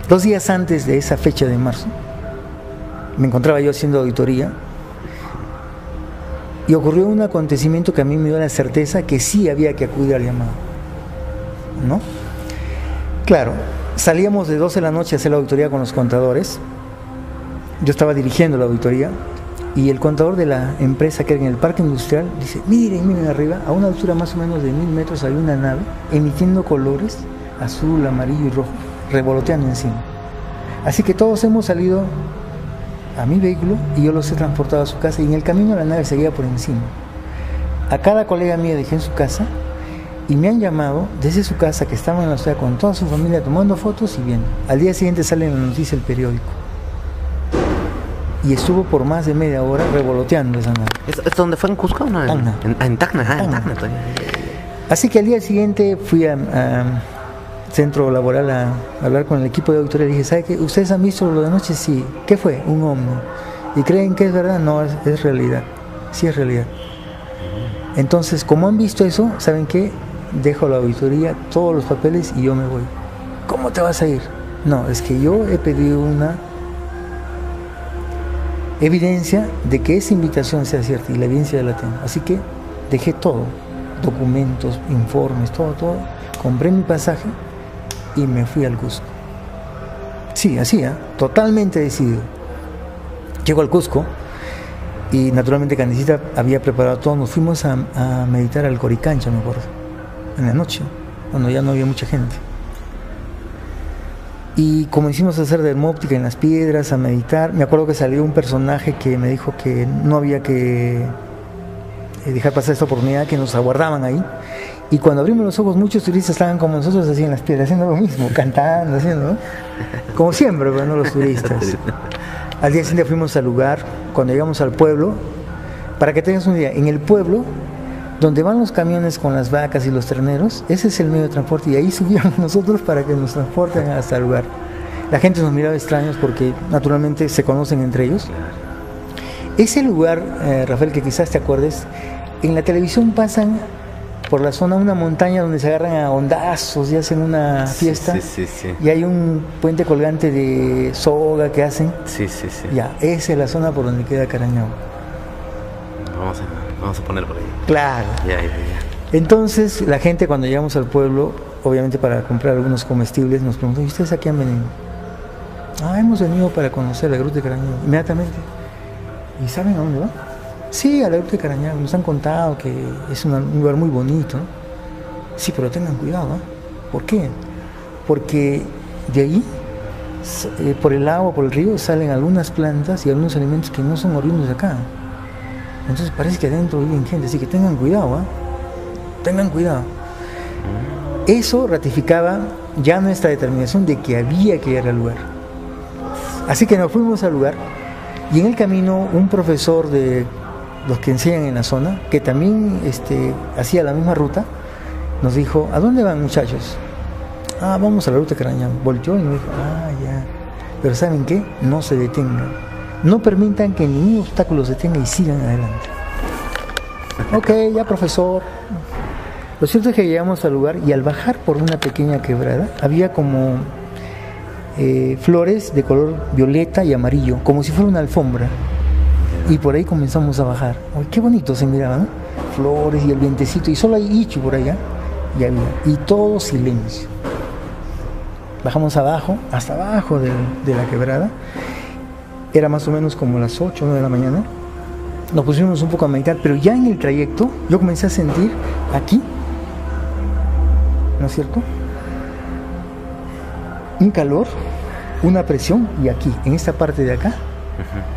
2 días antes de esa fecha de marzo, me encontraba yo haciendo auditoría y ocurrió un acontecimiento que a mí me dio la certeza que sí había que acudir al llamado, ¿no? Claro, salíamos de 12 de la noche a hacer la auditoría con los contadores. Yo estaba dirigiendo la auditoría y el contador de la empresa que era en el parque industrial dice, miren arriba, a una altura más o menos de 1000 metros hay una nave emitiendo colores azul, amarillo y rojo, revoloteando encima. Así que todos hemos salido a mi vehículo y yo los he transportado a su casa y en el camino la nave seguía por encima. A cada colega mío dejé en su casa y me han llamado desde su casa, que estaban en la ciudad con toda su familia tomando fotos y viendo. Al día siguiente sale en la noticia el periódico. Y estuvo por más de media hora revoloteando esa nave. ¿Esto dónde fue? ¿En Cusco? No, Tacna. En Tacna. Todavía. Así que al día siguiente fui a centro laboral a hablar con el equipo de auditoría. Le dije, ¿sabe qué? ¿Ustedes han visto lo de anoche? Sí. ¿Qué fue? Un ovni. ¿Y creen que es verdad? No, es realidad. Sí es realidad. Entonces, como han visto eso, ¿saben qué? Dejo la auditoría, todos los papeles y yo me voy. ¿Cómo te vas a ir? No, es que yo he pedido una evidencia de que esa invitación sea cierta y la evidencia ya la tengo. Así que dejé todo, documentos, informes, todo, compré mi pasaje y me fui al Cusco. Sí, así, totalmente decidido. Llego al Cusco y naturalmente Canecita había preparado todo. Nos fuimos a meditar al Coricancha, me acuerdo, en la noche, cuando ya no había mucha gente. Y comenzamos a hacer dermóptica en las piedras, a meditar. Me acuerdo que salió un personaje que me dijo que no había que dejar pasar esta oportunidad, que nos aguardaban ahí. Y cuando abrimos los ojos, muchos turistas estaban como nosotros, así en las piedras, haciendo lo mismo, cantando, haciendo, ¿no? Como siempre, bueno, los turistas. Al día siguiente fuimos al lugar, cuando llegamos al pueblo, para que tengas una idea, en el pueblo, donde van los camiones con las vacas y los terneros, ese es el medio de transporte y ahí subíamos nosotros para que nos transporten hasta el lugar. La gente nos miraba extraños porque naturalmente se conocen entre ellos. Ese lugar, Rafael, que quizás te acuerdes, en la televisión pasan por la zona una montaña donde se agarran a hondazos y hacen una fiesta. Sí. Y hay un puente colgante de soga que hacen. Sí. Ya, esa es la zona por donde queda Carañao. Vamos a poner por ahí. Claro. Ya. Entonces, la gente cuando llegamos al pueblo, obviamente para comprar algunos comestibles, nos preguntó, ¿y ustedes a qué han venido? Hemos venido para conocer la Gruta de Carañao. Inmediatamente. ¿Y saben a dónde va? Sí, a la Gruta de Carañao. Nos han contado que es un lugar muy bonito, ¿no? Sí, pero tengan cuidado, ¿no? ¿Por qué? Porque de ahí, por el agua, por el río, salen algunas plantas y algunos alimentos que no son oriundos de acá. Entonces parece que adentro viven gente, así que tengan cuidado, tengan cuidado. Eso ratificaba ya nuestra determinación de que había que ir al lugar. Así que nos fuimos al lugar y en el camino un profesor de los que enseñan en la zona, que también hacía la misma ruta, nos dijo, ¿a dónde van, muchachos? Vamos a la Gruta de Carañao. Volteó y nos dijo, ya. Pero ¿saben qué? No se detengan. No permitan que ningún obstáculo se tenga y sigan adelante. Ok, ya, profesor. Lo cierto es que llegamos al lugar y al bajar por una pequeña quebrada había como flores de color violeta y amarillo, como si fuera una alfombra. Y por ahí comenzamos a bajar. Ay, qué bonito se miraba, ¿no? Flores y el vientecito, y solo hay ichu por allá, y había. Y todo silencio. bajamos abajo, hasta abajo de la quebrada. Era más o menos como las 8 o 9 de la mañana. Nos pusimos un poco a meditar, pero ya en el trayecto yo comencé a sentir aquí, ¿no es cierto?, un calor, una presión, y aquí, en esta parte de acá,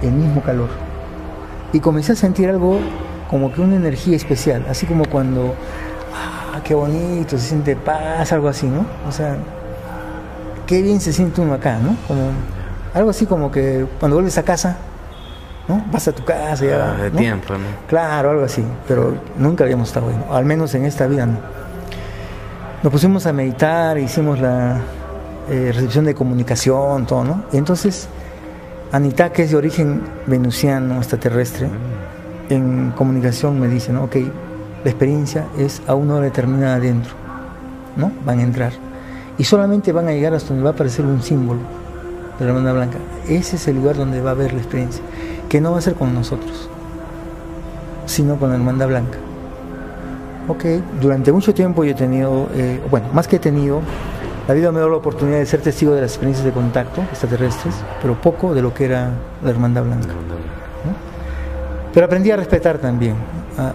el mismo calor. Y comencé a sentir algo como que una energía especial, así como cuando, qué bonito, se siente paz, algo así, ¿no? O sea, qué bien se siente uno acá, ¿no? Como, algo así como que cuando vuelves a casa, ¿no? Vas a tu casa ya, de ¿no? tiempo, ¿no? Claro, algo así, pero nunca habíamos estado ahí, ¿no? Al menos en esta vida, ¿no? Nos pusimos a meditar, hicimos la recepción de comunicación, todo, ¿no? Entonces, Anita, que es de origen venusiano, extraterrestre, en comunicación me dice, ¿no? Ok, la experiencia es a una hora determinada adentro, ¿no? Van a entrar. Y solamente van a llegar hasta donde va a aparecer un símbolo de la hermandad blanca. Ese es el lugar donde va a haber la experiencia, que no va a ser con nosotros, sino con la hermandad blanca. Ok, durante mucho tiempo yo he tenido, bueno, más que he tenido, la vida me dio la oportunidad de ser testigo de las experiencias de contacto extraterrestres, pero poco de lo que era la hermandad blanca, ¿no? Pero aprendí a respetar también,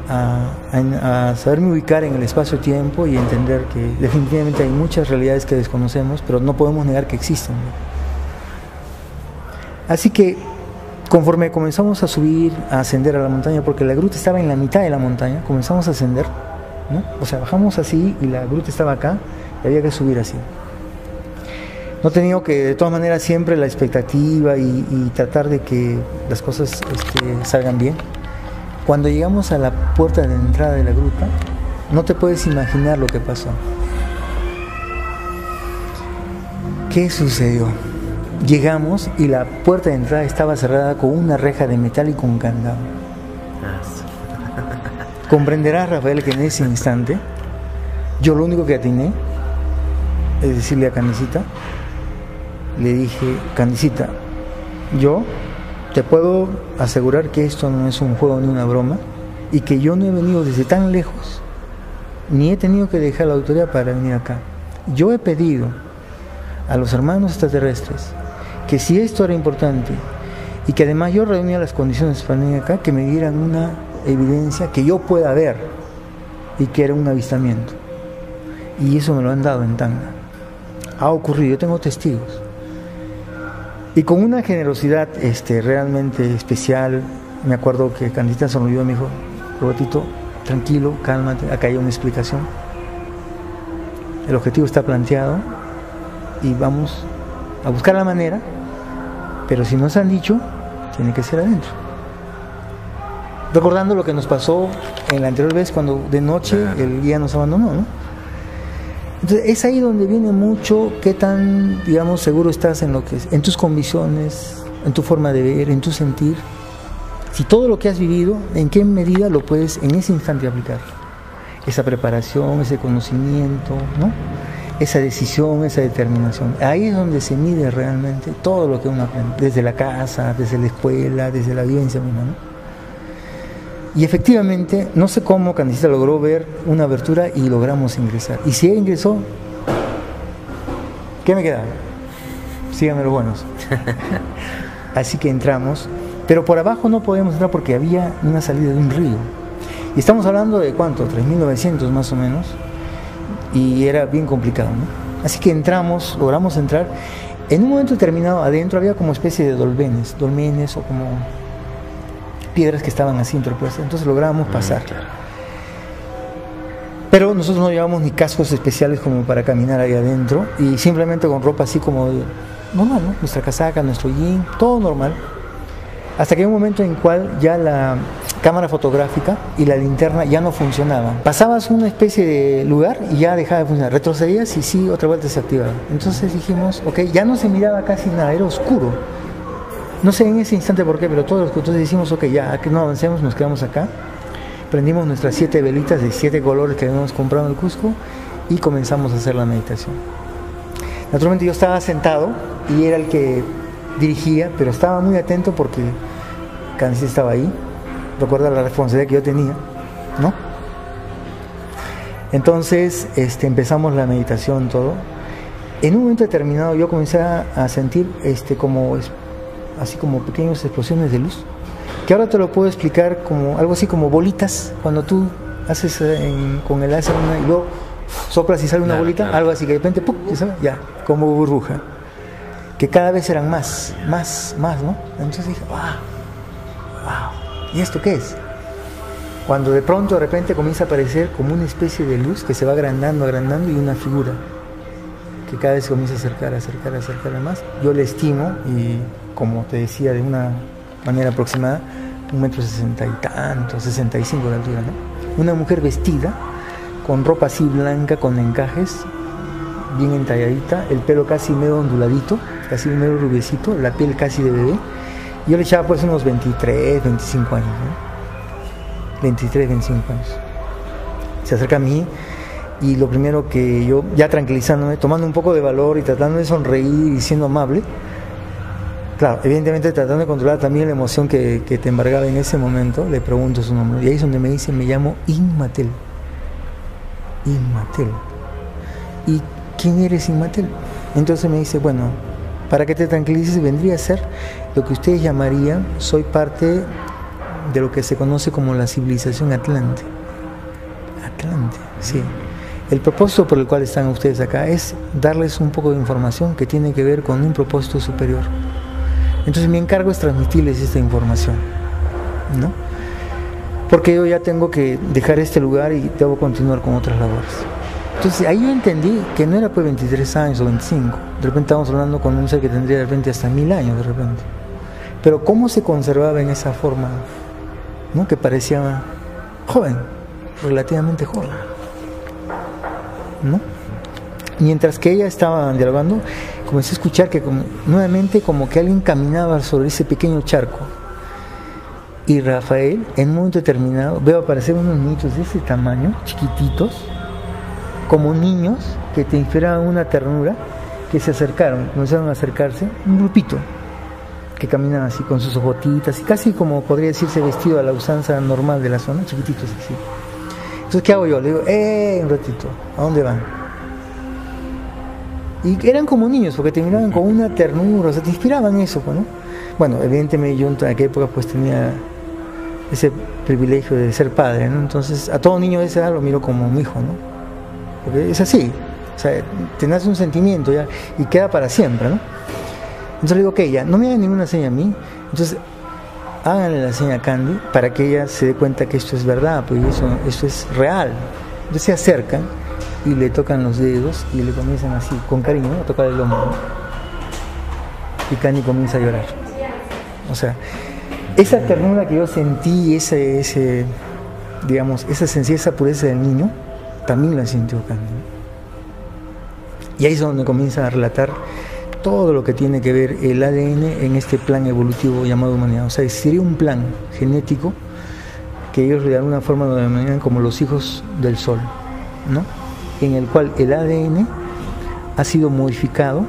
a saberme ubicar en el espacio-tiempo y entender que definitivamente hay muchas realidades que desconocemos, pero no podemos negar que existen, ¿no? Así que conforme comenzamos a subir, a ascender a la montaña, porque la gruta estaba en la mitad de la montaña, comenzamos a ascender, ¿no? O sea, bajamos así y la gruta estaba acá y había que subir así. No he tenido que, de todas maneras, siempre la expectativa y tratar de que las cosas salgan bien. Cuando llegamos a la puerta de entrada de la gruta, no te puedes imaginar lo que pasó. ¿Qué sucedió? Llegamos y la puerta de entrada estaba cerrada con una reja de metal y con candado. Comprenderás, Rafael, que en ese instante yo lo único que atiné es decirle a Candicita, le dije, Candicita, yo te puedo asegurar que esto no es un juego ni una broma y que yo no he venido desde tan lejos ni he tenido que dejar la autoridad para venir acá. Yo he pedido a los hermanos extraterrestres que si esto era importante y que además yo reunía las condiciones para venir acá, que me dieran una evidencia que yo pueda ver y que era un avistamiento. Y eso me lo han dado en Tacna. Ha ocurrido, yo tengo testigos. Y con una generosidad realmente especial, me acuerdo que Candita sonrió y me dijo, Robertito, tranquilo, cálmate, acá hay una explicación. El objetivo está planteado y vamos a buscar la manera, pero si nos han dicho, tiene que ser adentro. Recordando lo que nos pasó en la anterior vez cuando de noche el guía nos abandonó, ¿no? Entonces es ahí donde viene mucho qué tan, digamos, seguro estás en lo que es, en tus convicciones, en tu forma de ver, en tu sentir. Si todo lo que has vivido, en qué medida lo puedes en ese instante aplicar. Esa preparación, ese conocimiento, ¿no? Esa decisión, esa determinación. Ahí es donde se mide realmente todo lo que uno aprende, desde la casa, desde la escuela, desde la vivencia misma, ¿no? Y efectivamente, no sé cómo Candicita logró ver una abertura y logramos ingresar. Y si ella ingresó, ¿qué me queda? Síganme los buenos. Así que entramos, pero por abajo no podíamos entrar porque había una salida de un río. Y estamos hablando de ¿cuánto? 3.900 más o menos. Y era bien complicado, ¿no? Así que entramos, logramos entrar. En un momento determinado adentro había como especie de dolmenes o como piedras que estaban así interpuestas, entonces logramos pasar. Claro. Pero nosotros no llevamos ni cascos especiales como para caminar ahí adentro y simplemente con ropa así como normal, ¿no? Nuestra casaca, nuestro jean, todo normal. Hasta que hay un momento en el cual ya la cámara fotográfica y la linterna ya no funcionaban. Pasabas una especie de lugar y ya dejaba de funcionar. Retrocedías y sí, otra vuelta se activaba. Entonces dijimos, ok, ya no se miraba casi nada, era oscuro. No sé en ese instante por qué, pero todos los entonces decimos, ok, ya que no avancemos, nos quedamos acá. Prendimos nuestras 7 velitas de 7 colores que habíamos comprado en el Cusco y comenzamos a hacer la meditación. Naturalmente yo estaba sentado y era el que dirigía, pero estaba muy atento porque Candicita estaba ahí. Recuerda la responsabilidad que yo tenía, ¿no? Entonces empezamos la meditación, todo. En un momento determinado yo comencé a sentir así como pequeñas explosiones de luz, que ahora te lo puedo explicar como algo así como bolitas, cuando tú haces con el láser y luego soplas y sale una bolita, algo así, que de repente ¡pum! Ya, como burbuja, que cada vez eran más, ¿no? Entonces dije, wow, ¿y esto qué es? Cuando de repente comienza a aparecer como una especie de luz que se va agrandando y una figura que cada vez se comienza a acercar más. Yo le estimo, y como te decía, de una manera aproximada, 1,60 y tanto, 65 de altura, ¿no? Una mujer vestida con ropa así blanca, con encajes, bien entalladita, el pelo casi medio onduladito, casi medio rubiecito, la piel casi de bebé. Yo le echaba pues unos 23, 25 años, ¿no? 23, 25 años. Se acerca a mí y lo primero que yo, ya tranquilizándome, tomando un poco de valor y tratando de sonreír y siendo amable, claro, evidentemente tratando de controlar también la emoción que te embargaba en ese momento, le pregunto su nombre. Y ahí es donde me dice, me llamo Inmatel. Inmatel. ¿Y quién eres, Inmatel? Entonces me dice, bueno, para que te tranquilices, vendría a ser lo que ustedes llamarían, soy parte de lo que se conoce como la civilización Atlante. Atlante, sí. El propósito por el cual están ustedes acá es darles un poco de información que tiene que ver con un propósito superior. Entonces mi encargo es transmitirles esta información, ¿no? Porque yo ya tengo que dejar este lugar y debo continuar con otras labores. Entonces ahí yo entendí que no era pues 23 años o 25. De repente estábamos hablando con un ser que tendría de repente hasta 1000 años de repente. Pero cómo se conservaba en esa forma, ¿no? Que parecía joven, relativamente joven, ¿no? Mientras que ella estaba dialogando, comencé a escuchar que nuevamente como que alguien caminaba sobre ese pequeño charco. Y Rafael, en un momento determinado, veo aparecer unos niños de ese tamaño, chiquititos, como niños que te inspiraban una ternura, que se acercaron, comenzaron a acercarse, un grupito que caminaban así con sus ojotitas y casi como podría decirse vestido a la usanza normal de la zona, chiquititos así. Entonces, ¿qué hago yo? Le digo, un ratito, ¿a dónde van? Y eran como niños, porque te miraban con una ternura, o sea, te inspiraban eso, ¿no? Bueno, evidentemente yo en aquella época pues tenía ese privilegio de ser padre, ¿no? Entonces, a todo niño de esa edad lo miro como mi hijo, ¿no? Porque es así, o sea, te nace un sentimiento ya y queda para siempre, ¿no? Entonces le digo, ok, ya, no me hagan ninguna seña a mí, entonces háganle la seña a Candy para que ella se dé cuenta que esto es verdad, pues esto es real. Entonces se acercan y le tocan los dedos y le comienzan así, con cariño, ¿no? A tocar el hombro, ¿no? Y Candy comienza a llorar. O sea, esa ternura que yo sentí, digamos, esa sencillez, esa pureza del niño, también la sintió Candy, ¿no? Y ahí es donde comienza a relatar todo lo que tiene que ver el ADN en este plan evolutivo llamado humanidad. O sea, sería un plan genético que ellos de alguna forma lo denominan como los hijos del sol, ¿no? En el cual el ADN ha sido modificado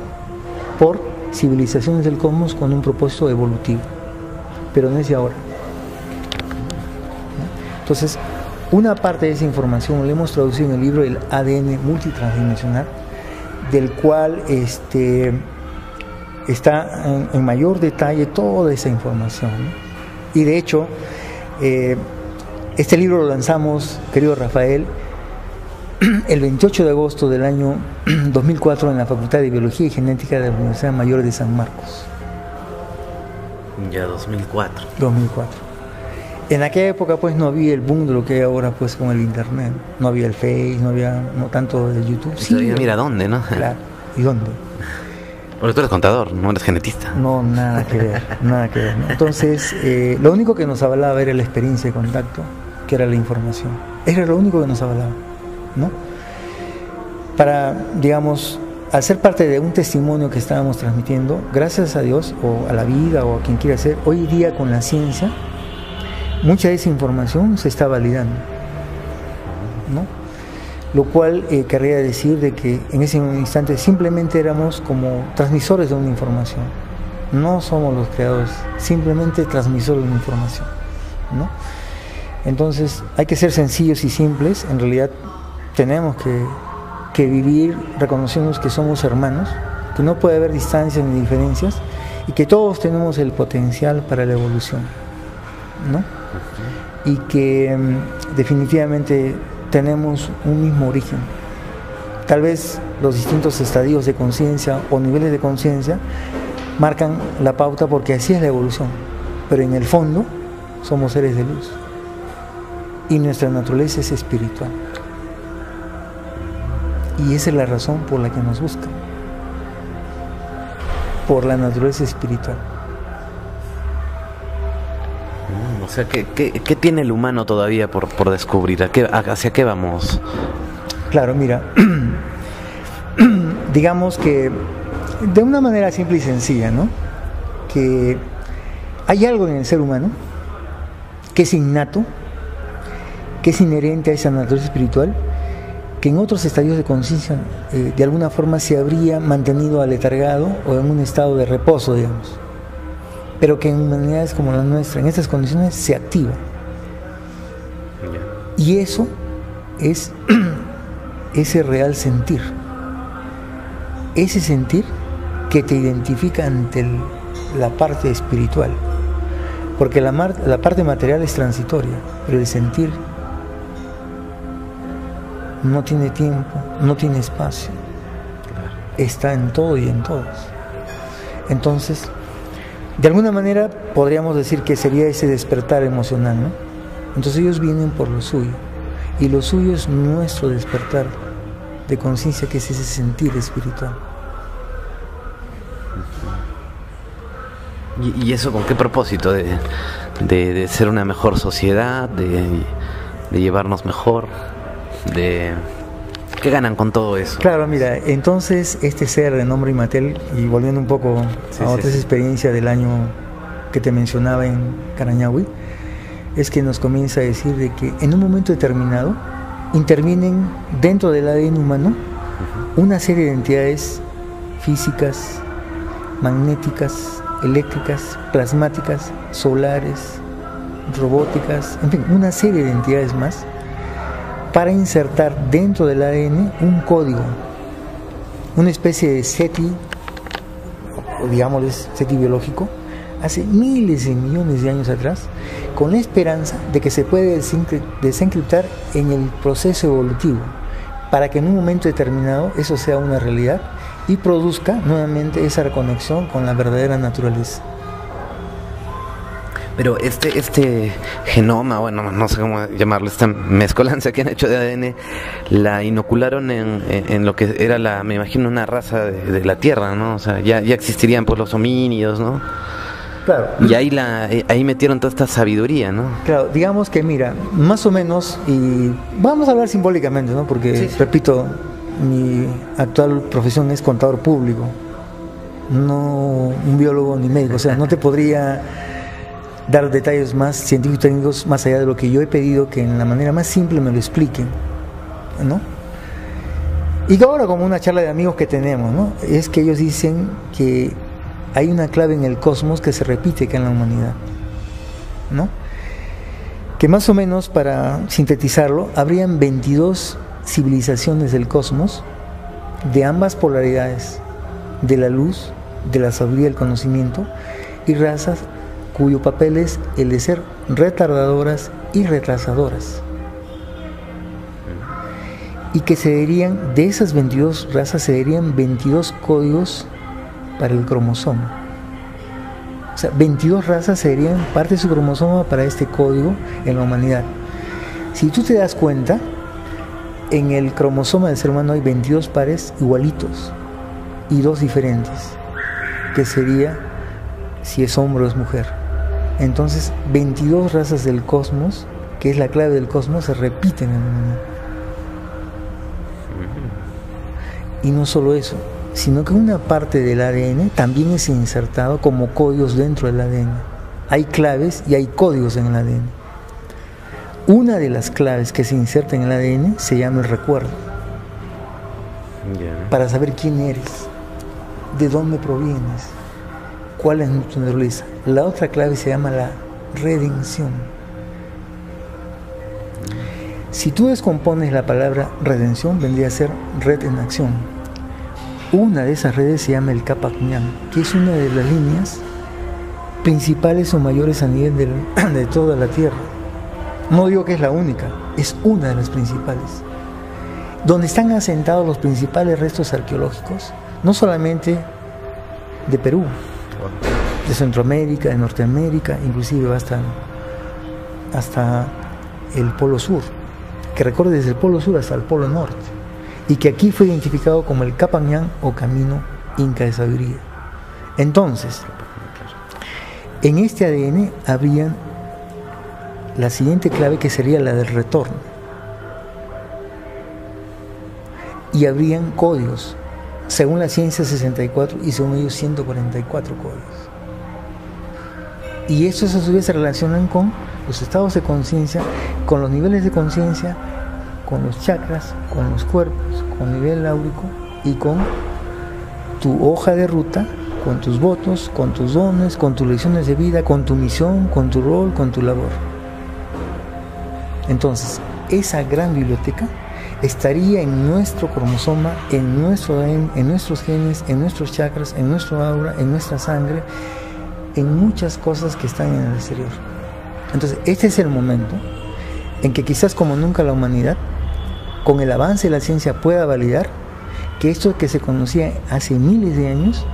por civilizaciones del cosmos con un propósito evolutivo, pero no es de ahora, ¿no? Entonces, una parte de esa información la hemos traducido en el libro El ADN multitransdimensional, del cual está en mayor detalle toda esa información, ¿no? Y de hecho, este libro lo lanzamos, querido Rafael, el 28 de agosto del año 2004 en la Facultad de Biología y Genética de la Universidad Mayor de San Marcos. Ya 2004. 2004. En aquella época pues no había el boom de lo que hay ahora pues con el internet. No había el Face, no había tanto el YouTube. Sí, mira dónde, ¿no? Claro. ¿Y dónde? Porque tú eres contador, no eres genetista. No, nada que ver, nada que ver, ¿no? Entonces, lo único que nos avalaba era la experiencia de contacto, que era la información. Era lo único que nos avalaba, ¿no? Para, digamos, al ser parte de un testimonio que estábamos transmitiendo, gracias a Dios, o a la vida, o a quien quiera ser, hoy día con la ciencia, mucha de esa información se está validando, ¿no? Lo cual querría decir de que en ese instante simplemente éramos como transmisores de una información. No somos los creadores, simplemente transmisores de una información, ¿no? Entonces hay que ser sencillos y simples. En realidad tenemos que que vivir reconociendo que somos hermanos, que no puede haber distancias ni diferencias y que todos tenemos el potencial para la evolución, ¿no? Y que definitivamente tenemos un mismo origen. Tal vez los distintos estadios de conciencia o niveles de conciencia marcan la pauta porque así es la evolución, pero en el fondo somos seres de luz y nuestra naturaleza es espiritual. Y esa es la razón por la que nos buscan, por la naturaleza espiritual. O sea, ¿qué tiene el humano todavía por descubrir? ¿Hacia qué vamos? Claro, mira, digamos que de una manera simple y sencilla, ¿no? Que hay algo en el ser humano que es innato, que es inherente a esa naturaleza espiritual, que en otros estadios de conciencia de alguna forma se habría mantenido aletargado o en un estado de reposo, digamos, pero que en humanidades como la nuestra, en estas condiciones, se activa. Y eso es ese real sentir, ese sentir que te identifica ante la parte espiritual, porque la parte material es transitoria, pero el sentir no tiene tiempo, no tiene espacio, está en todo y en todos. Entonces, de alguna manera podríamos decir que sería ese despertar emocional, ¿no? Entonces ellos vienen por lo suyo, y lo suyo es nuestro despertar de conciencia, que es ese sentir espiritual. ¿Y eso con qué propósito? ¿De ser una mejor sociedad? ¿De llevarnos mejor? ¿Qué ganan con todo eso? Claro, mira, entonces este ser de nombre Imatel, y volviendo un poco a otras experiencias del año que te mencionaba en Carañahui, es que nos comienza a decir de que en un momento determinado intervienen dentro del ADN humano una serie de entidades físicas, magnéticas, eléctricas, plasmáticas, solares, robóticas, en fin, una serie de entidades más, para insertar dentro del ADN un código, una especie de SETI, o digámosles SETI biológico, hace miles de millones de años atrás, con la esperanza de que se puede desencriptar en el proceso evolutivo, para que en un momento determinado eso sea una realidad y produzca nuevamente esa reconexión con la verdadera naturaleza. Pero este genoma, bueno, no sé cómo llamarlo, esta mezcolanza que han hecho de ADN, la inocularon en lo que era me imagino, una raza de la Tierra, ¿no? O sea, ya existirían pues los homínidos, ¿no? Claro. Y ahí metieron toda esta sabiduría, ¿no? Claro, digamos que mira, más o menos, y vamos a hablar simbólicamente, ¿no? Porque, repito, mi actual profesión es contador público, no un biólogo ni médico, o sea, no te podría dar detalles más científicos y técnicos más allá de lo que yo he pedido que en la manera más simple me lo expliquen, ¿no? Y ahora, como una charla de amigos que tenemos, ¿no? Es que ellos dicen que hay una clave en el cosmos que se repite acá en la humanidad, ¿no? Que más o menos, para sintetizarlo, habrían 22 civilizaciones del cosmos de ambas polaridades, de la luz, de la sabiduría del conocimiento, y razas cuyo papel es el de ser retardadoras y retrasadoras, y que de esas 22 razas se darían 22 códigos para el cromosoma. O sea, 22 razas serían parte de su cromosoma para este código en la humanidad. Si tú te das cuenta, en el cromosoma del ser humano hay 22 pares igualitos y 2 diferentes, que sería si es hombre o es mujer. Entonces, 22 razas del cosmos, que es la clave del cosmos, se repiten en la humanidad. Y no solo eso, sino que una parte del ADN también es insertado como códigos dentro del ADN. Hay claves y hay códigos en el ADN. Una de las claves que se inserta en el ADN se llama el recuerdo, para saber quién eres, de dónde provienes, cuál es tu naturaleza. La otra clave se llama la redención. Si tú descompones la palabra redención, vendría a ser red en acción. Una de esas redes se llama el Capac Ñan, que es una de las líneas principales o mayores a nivel de toda la Tierra. No digo que es la única, es una de las principales. Donde están asentados los principales restos arqueológicos, no solamente de Perú, de Centroamérica, de Norteamérica, inclusive hasta el Polo Sur, que recorre desde el Polo Sur hasta el Polo Norte, y que aquí fue identificado como el Capac Ñan o Camino Inca de Sabiduría. Entonces, en este ADN habría la siguiente clave, que sería la del retorno, y habrían códigos, según la ciencia 64 y según ellos 144 códigos. Y estos a su vez se relacionan con los estados de conciencia, con los niveles de conciencia, con los chakras, con los cuerpos, con el nivel áurico y con tu hoja de ruta, con tus votos, con tus dones, con tus lecciones de vida, con tu misión, con tu rol, con tu labor. Entonces, esa gran biblioteca estaría en nuestro cromosoma, en nuestro ADN, en nuestros genes, en nuestros chakras, en nuestro aura, en nuestra sangre, en muchas cosas que están en el exterior. Entonces, este es el momento en que quizás como nunca la humanidad, con el avance de la ciencia, pueda validar que esto que se conocía hace miles de años,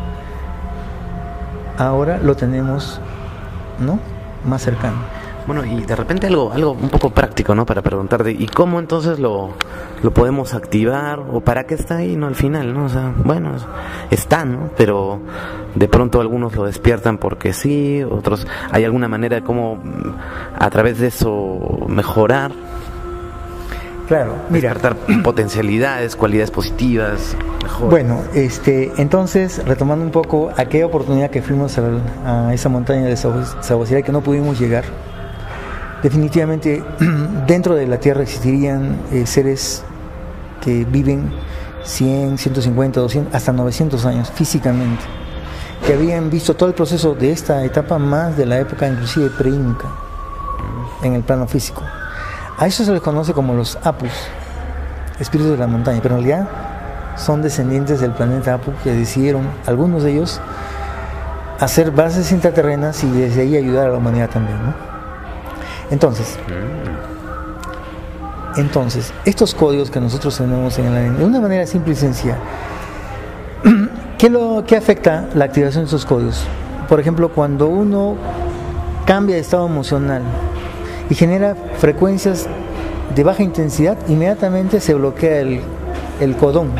ahora lo tenemos, ¿no?, más cercano. Bueno, y de repente algo un poco práctico, ¿no?, para preguntarte, ¿y cómo entonces lo podemos activar? ¿O para qué está ahí, no, al final, no? O sea, bueno, está, ¿no? Pero de pronto algunos lo despiertan porque sí, otros, ¿hay alguna manera de cómo a través de eso mejorar? Claro, mira, despertar potencialidades, cualidades positivas, mejor. Bueno, entonces, retomando un poco aquella oportunidad que fuimos a esa montaña de Sabocidad que no pudimos llegar, definitivamente dentro de la Tierra existirían seres que viven 100, 150, 200, hasta 900 años físicamente, que habían visto todo el proceso de esta etapa más de la época inclusive pre-inca en el plano físico. A eso se les conoce como los Apus, espíritus de la montaña, pero en realidad son descendientes del planeta Apu que decidieron, algunos de ellos, hacer bases intraterrenas y desde ahí ayudar a la humanidad también, ¿no? Entonces, estos códigos que nosotros tenemos en el ADN, de una manera simple y sencilla, ¿qué afecta la activación de estos códigos? Por ejemplo, cuando uno cambia de estado emocional y genera frecuencias de baja intensidad, inmediatamente se bloquea el codón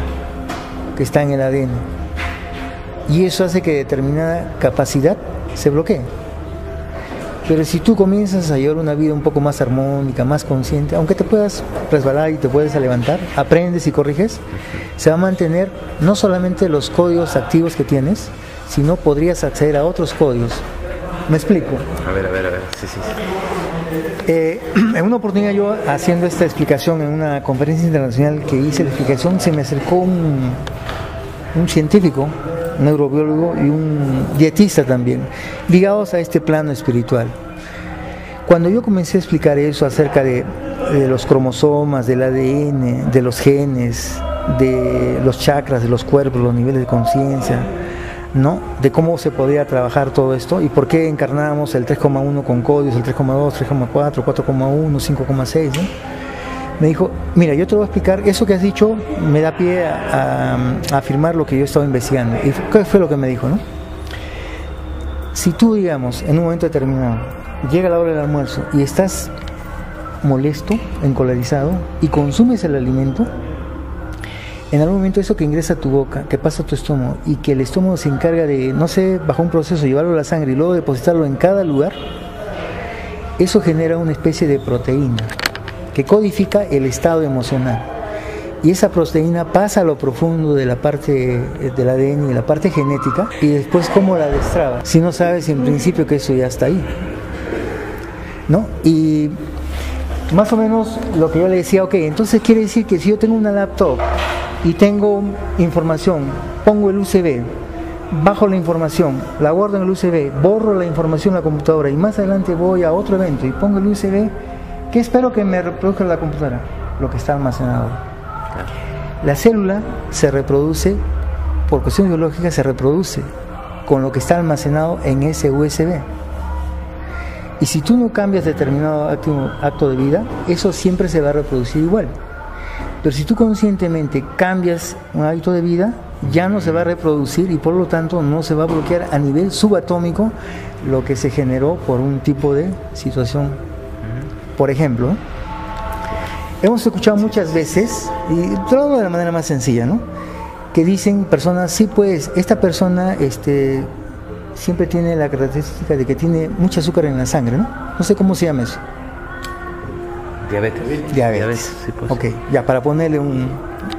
que está en el ADN, y eso hace que determinada capacidad se bloquee. Pero si tú comienzas a llevar una vida un poco más armónica, más consciente, aunque te puedas resbalar y te puedes levantar, aprendes y corriges, se va a mantener no solamente los códigos activos que tienes, sino podrías acceder a otros códigos. ¿Me explico? A ver, sí. En una oportunidad, yo haciendo esta explicación en una conferencia internacional que hice la explicación, se me acercó un científico, un neurobiólogo y un dietista también, ligados a este plano espiritual. Cuando yo comencé a explicar eso acerca de los cromosomas, del ADN, de los genes, de los chakras, de los cuerpos, los niveles de conciencia, ¿no?, de cómo se podía trabajar todo esto y por qué encarnábamos el 3,1 con códigos, el 3,2, 3,4, 4,1, 5,6, ¿no? Me dijo, mira, yo te voy a explicar, eso que has dicho me da pie a afirmar lo que yo estaba investigando. ¿Y qué fue lo que me dijo, no? Si tú, digamos, en un momento determinado, llega la hora del almuerzo y estás molesto, encolerizado, y consumes el alimento, en algún momento eso que ingresa a tu boca, que pasa a tu estómago, y que el estómago se encarga de, no sé, bajo un proceso, llevarlo a la sangre y luego depositarlo en cada lugar, eso genera una especie de proteína que codifica el estado emocional. Y esa proteína pasa a lo profundo de la parte del ADN y de la parte genética, y después cómo la destraba, si no sabes en principio que eso ya está ahí, ¿no? Y más o menos lo que yo le decía, ok, entonces quiere decir que si yo tengo una laptop y tengo información, pongo el USB, bajo la información, la guardo en el USB, borro la información en la computadora y más adelante voy a otro evento y pongo el USB, ¿Qué espero que me reproduzca la computadora? Lo que está almacenado. Claro. La célula se reproduce, por cuestiones biológicas, se reproduce con lo que está almacenado en ese USB. Y si tú no cambias determinado acto de vida, eso siempre se va a reproducir igual. Pero si tú conscientemente cambias un hábito de vida, ya no se va a reproducir y por lo tanto no se va a bloquear a nivel subatómico lo que se generó por un tipo de situación. Por ejemplo, hemos escuchado muchas veces, y todo de la manera más sencilla, ¿no?, que dicen personas, sí, pues esta persona siempre tiene la característica de que tiene mucho azúcar en la sangre, ¿no? No sé cómo se llama eso. Diabetes. Sí, pues. Ok, ya, para ponerle un...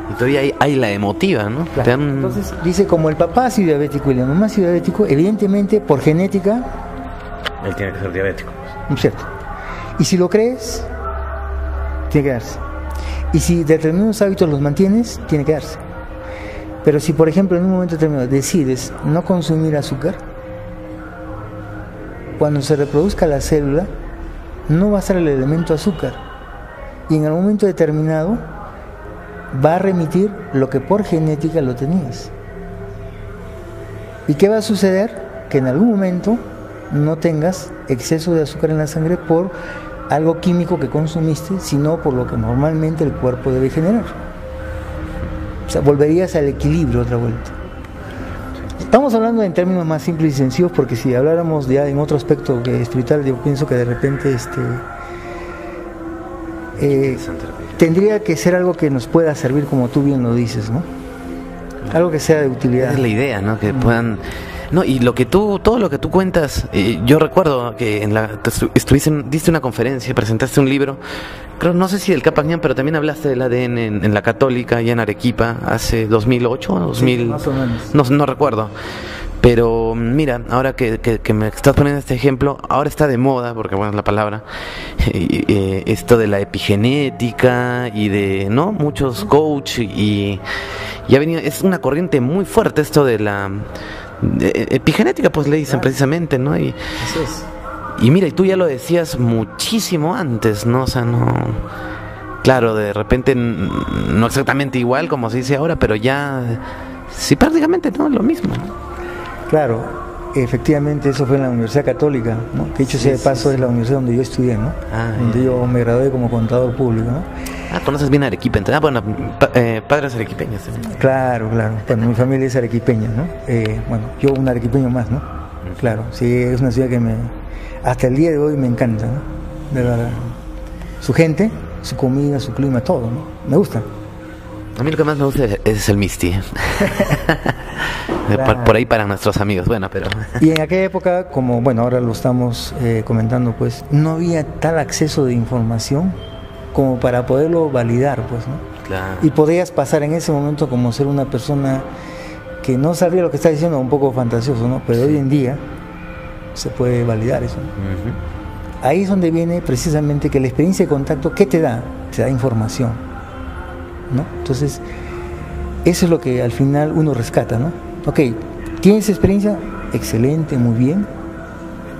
Y todavía hay la emotiva, ¿no? Claro. Entonces, dice, como el papá ha sido diabético y la mamá ha sido diabético, evidentemente, por genética... Él tiene que ser diabético. Cierto. Y si lo crees, tiene que darse. Y si determinados hábitos los mantienes, tiene que darse. Pero si, por ejemplo, en un momento determinado decides no consumir azúcar, cuando se reproduzca la célula, no va a ser el elemento azúcar. Y en el momento determinado va a remitir lo que por genética lo tenías. ¿Y qué va a suceder? Que en algún momento no tengas exceso de azúcar en la sangre por algo químico que consumiste, sino por lo que normalmente el cuerpo debe generar. O sea, volverías al equilibrio otra vuelta. Estamos hablando en términos más simples y sencillos, porque si habláramos ya en otro aspecto espiritual, yo pienso que de repente tendría que ser algo que nos pueda servir, como tú bien lo dices, ¿no? Algo que sea de utilidad. Es la idea, ¿no? Que puedan... No, y todo lo que tú cuentas, yo recuerdo que diste una conferencia, presentaste un libro, creo, no sé si del Capac Ñan, pero también hablaste del ADN en la Católica, y en Arequipa, hace 2008, 2000, sí, más o menos. No recuerdo. Pero mira, ahora que me estás poniendo este ejemplo, ahora está de moda, porque bueno es la palabra, esto de la epigenética y de, ¿no?, muchos coach y ha venido, es una corriente muy fuerte esto de la epigenética, pues le dicen precisamente, ¿no? Y mira, y tú ya lo decías muchísimo antes, ¿no? O sea, no, claro, de repente no exactamente igual como se dice ahora, pero ya sí, prácticamente, ¿no?, lo mismo. Claro, efectivamente eso fue en la Universidad Católica, ¿no? Que dicho sea de paso, es la universidad donde yo estudié, ¿no? Donde yo me gradué como contador público, ¿no? Conoces bien Arequipa, entonces, bueno, padres arequipeños también. Claro, bueno, mi familia es arequipeña, ¿no? Bueno, yo un arequipeño más, ¿no? Claro, sí, es una ciudad que hasta el día de hoy me encanta, ¿no? De verdad. Su gente, su comida, su clima, todo, ¿no? Me gusta. A mí lo que más me gusta es el Misti. Claro. Por ahí para nuestros amigos, bueno, pero... Y en aquella época, como, bueno, ahora lo estamos comentando, pues, no había tal acceso de información como para poderlo validar, pues, ¿no? Claro. Y podías pasar en ese momento como ser una persona que no sabía lo que está diciendo, un poco fantasioso, ¿no? Pero hoy en día se puede validar eso, ¿no? Ahí es donde viene precisamente que la experiencia de contacto, ¿qué te da? Te da información, ¿no? Entonces, eso es lo que al final uno rescata, ¿no? Ok, ¿tienes experiencia? Excelente, muy bien.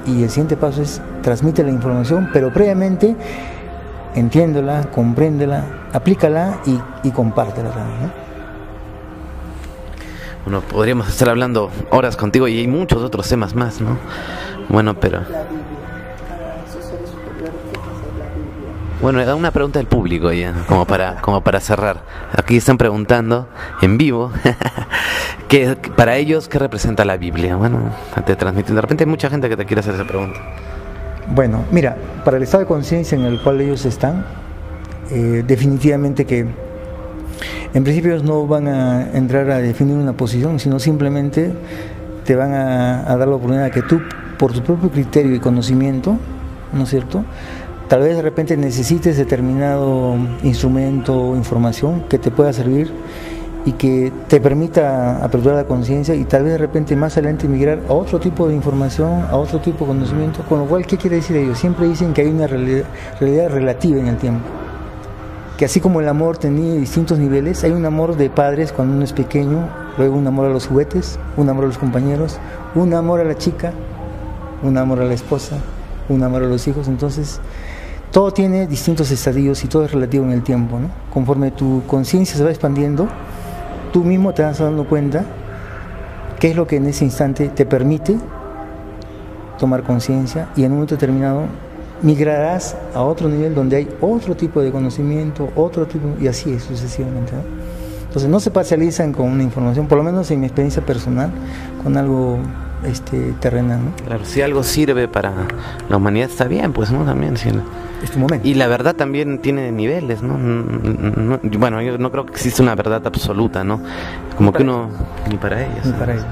Y el siguiente paso es transmite la información, pero previamente entiéndela, compréndela, aplícala y compártela también, ¿no? Bueno, podríamos estar hablando horas contigo y hay muchos otros temas más, ¿no? Bueno, pero... Bueno, da una pregunta del público ya, como para cerrar. Aquí están preguntando en vivo que para ellos qué representa la Biblia. Bueno, te transmiten. De repente hay mucha gente que te quiere hacer esa pregunta. Bueno, mira, para el estado de conciencia en el cual ellos están, definitivamente que en principio ellos no van a entrar a definir una posición, sino simplemente te van a dar la oportunidad de que tú, por tu propio criterio y conocimiento, ¿no es cierto?, tal vez de repente necesites determinado instrumento o información que te pueda servir y que te permita aperturar la conciencia y tal vez de repente más adelante migrar a otro tipo de información, a otro tipo de conocimiento. Con lo cual, ¿qué quiere decir ellos? Siempre dicen que hay una realidad relativa en el tiempo, que así como el amor tenía distintos niveles, hay un amor de padres cuando uno es pequeño, luego un amor a los juguetes, un amor a los compañeros, un amor a la chica, un amor a la esposa, un amor a los hijos. Entonces todo tiene distintos estadios y todo es relativo en el tiempo, ¿no? Conforme tu conciencia se va expandiendo, tú mismo te vas dando cuenta qué es lo que en ese instante te permite tomar conciencia, y en un momento determinado migrarás a otro nivel donde hay otro tipo de conocimiento, otro tipo, y así es sucesivamente, ¿no? Entonces no se parcializan con una información, por lo menos en mi experiencia personal, con algo terrenal, ¿no? Claro, si algo sirve para la humanidad está bien, pues, ¿no? También, sí. Es tu momento. Y la verdad también tiene niveles, ¿no? Bueno, yo no creo que exista una verdad absoluta, ¿no? Como que uno... Ni para ellos. Ni para ellos.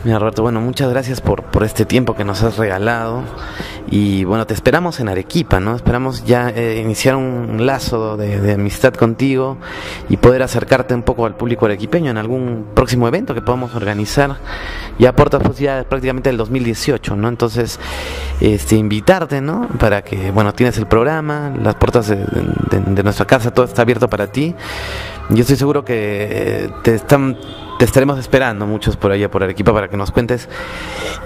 Mira, Roberto, bueno, muchas gracias por este tiempo que nos has regalado, y bueno, te esperamos en Arequipa, ¿no? Esperamos ya iniciar un lazo de amistad contigo y poder acercarte un poco al público arequipeño en algún próximo evento que podamos organizar. Ya aportas pues ya prácticamente el 2018, ¿no? Entonces, invitarte, ¿no? Para que, bueno, tienes el programa, las puertas de nuestra casa, todo está abierto para ti. Yo estoy seguro que te estaremos esperando muchos por allá por Arequipa para que nos cuentes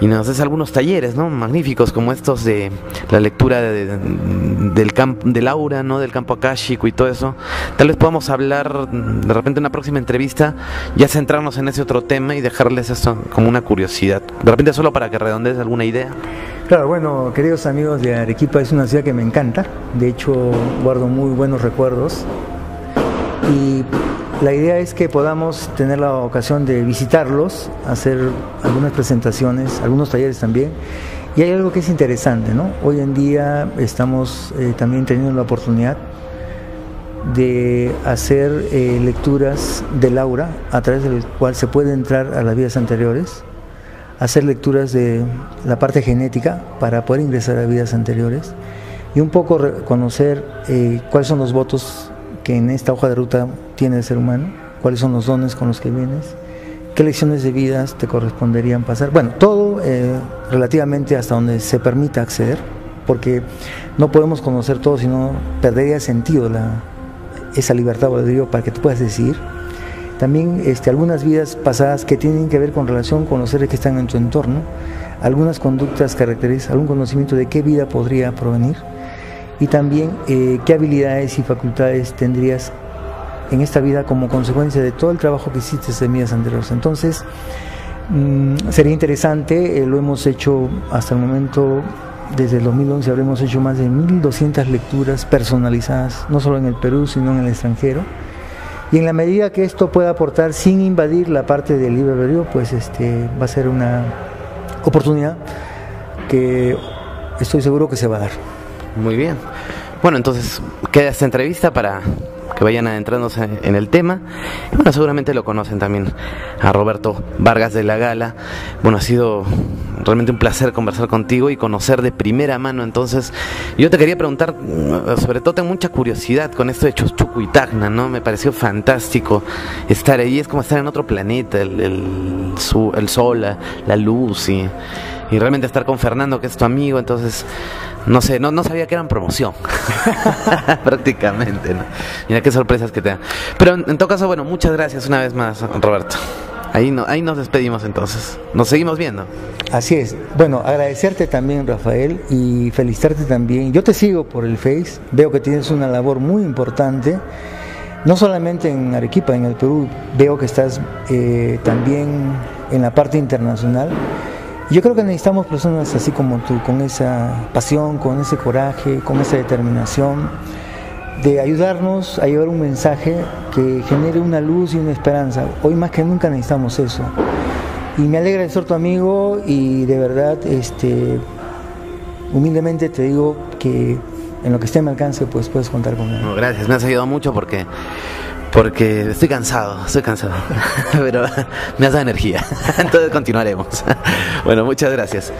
y nos des algunos talleres, ¿no? Magníficos, como estos de la lectura del aura, ¿no? Del campo akáshico y todo eso. Tal vez podamos hablar de repente en una próxima entrevista, ya centrarnos en ese otro tema y dejarles esto como una curiosidad. De repente solo para que redondees alguna idea. Claro, bueno, queridos amigos de Arequipa, es una ciudad que me encanta. De hecho, guardo muy buenos recuerdos. Y la idea es que podamos tener la ocasión de visitarlos, hacer algunas presentaciones, algunos talleres también. Y hay algo que es interesante, ¿no? Hoy en día estamos también teniendo la oportunidad de hacer lecturas del aura, a través del cual se puede entrar a las vidas anteriores, hacer lecturas de la parte genética para poder ingresar a vidas anteriores y un poco conocer cuáles son los votos que en esta hoja de ruta tiene el ser humano, cuáles son los dones con los que vienes, qué lecciones de vidas te corresponderían pasar. Bueno, todo relativamente hasta donde se permita acceder, porque no podemos conocer todo, sino perdería sentido esa libertad de Dios para que tú puedas decidir. También algunas vidas pasadas que tienen que ver con relación con los seres que están en tu entorno, algunas conductas características, algún conocimiento de qué vida podría provenir, y también qué habilidades y facultades tendrías en esta vida como consecuencia de todo el trabajo que hiciste en vidas anteriores. Entonces, sería interesante, lo hemos hecho hasta el momento, desde el 2011 habremos hecho más de 1.200 lecturas personalizadas, no solo en el Perú, sino en el extranjero. Y en la medida que esto pueda aportar sin invadir la parte del libre albedrío, pues va a ser una oportunidad que estoy seguro que se va a dar. Muy bien. Bueno, entonces queda esta entrevista para que vayan adentrándose en el tema. Y bueno, seguramente lo conocen también a Roberto Vargas de la Gala. Bueno, ha sido realmente un placer conversar contigo y conocer de primera mano. Entonces, yo te quería preguntar, sobre todo tengo mucha curiosidad con esto de Chushchuco y Tacna, ¿no? Me pareció fantástico estar ahí, es como estar en otro planeta, el sol, la luz y realmente estar con Fernando, que es tu amigo. Entonces, no sé, no sabía que eran promoción prácticamente, ¿no? Mira qué sorpresas que te dan. Pero en todo caso, bueno, muchas gracias una vez más, Roberto. Ahí nos despedimos entonces. Nos seguimos viendo. Así es. Bueno, agradecerte también, Rafael, y felicitarte también. Yo te sigo por el Face, veo que tienes una labor muy importante, no solamente en Arequipa, en el Perú, veo que estás también en la parte internacional. Yo creo que necesitamos personas así como tú, con esa pasión, con ese coraje, con esa determinación de ayudarnos a llevar un mensaje que genere una luz y una esperanza. Hoy más que nunca necesitamos eso. Y me alegra de ser tu amigo y de verdad, humildemente te digo que en lo que esté a mi alcance, pues puedes contar conmigo. No, gracias, me has ayudado mucho porque estoy cansado, pero me has dado energía. Entonces continuaremos. Bueno, muchas gracias.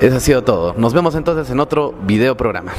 Eso ha sido todo. Nos vemos entonces en otro video programa.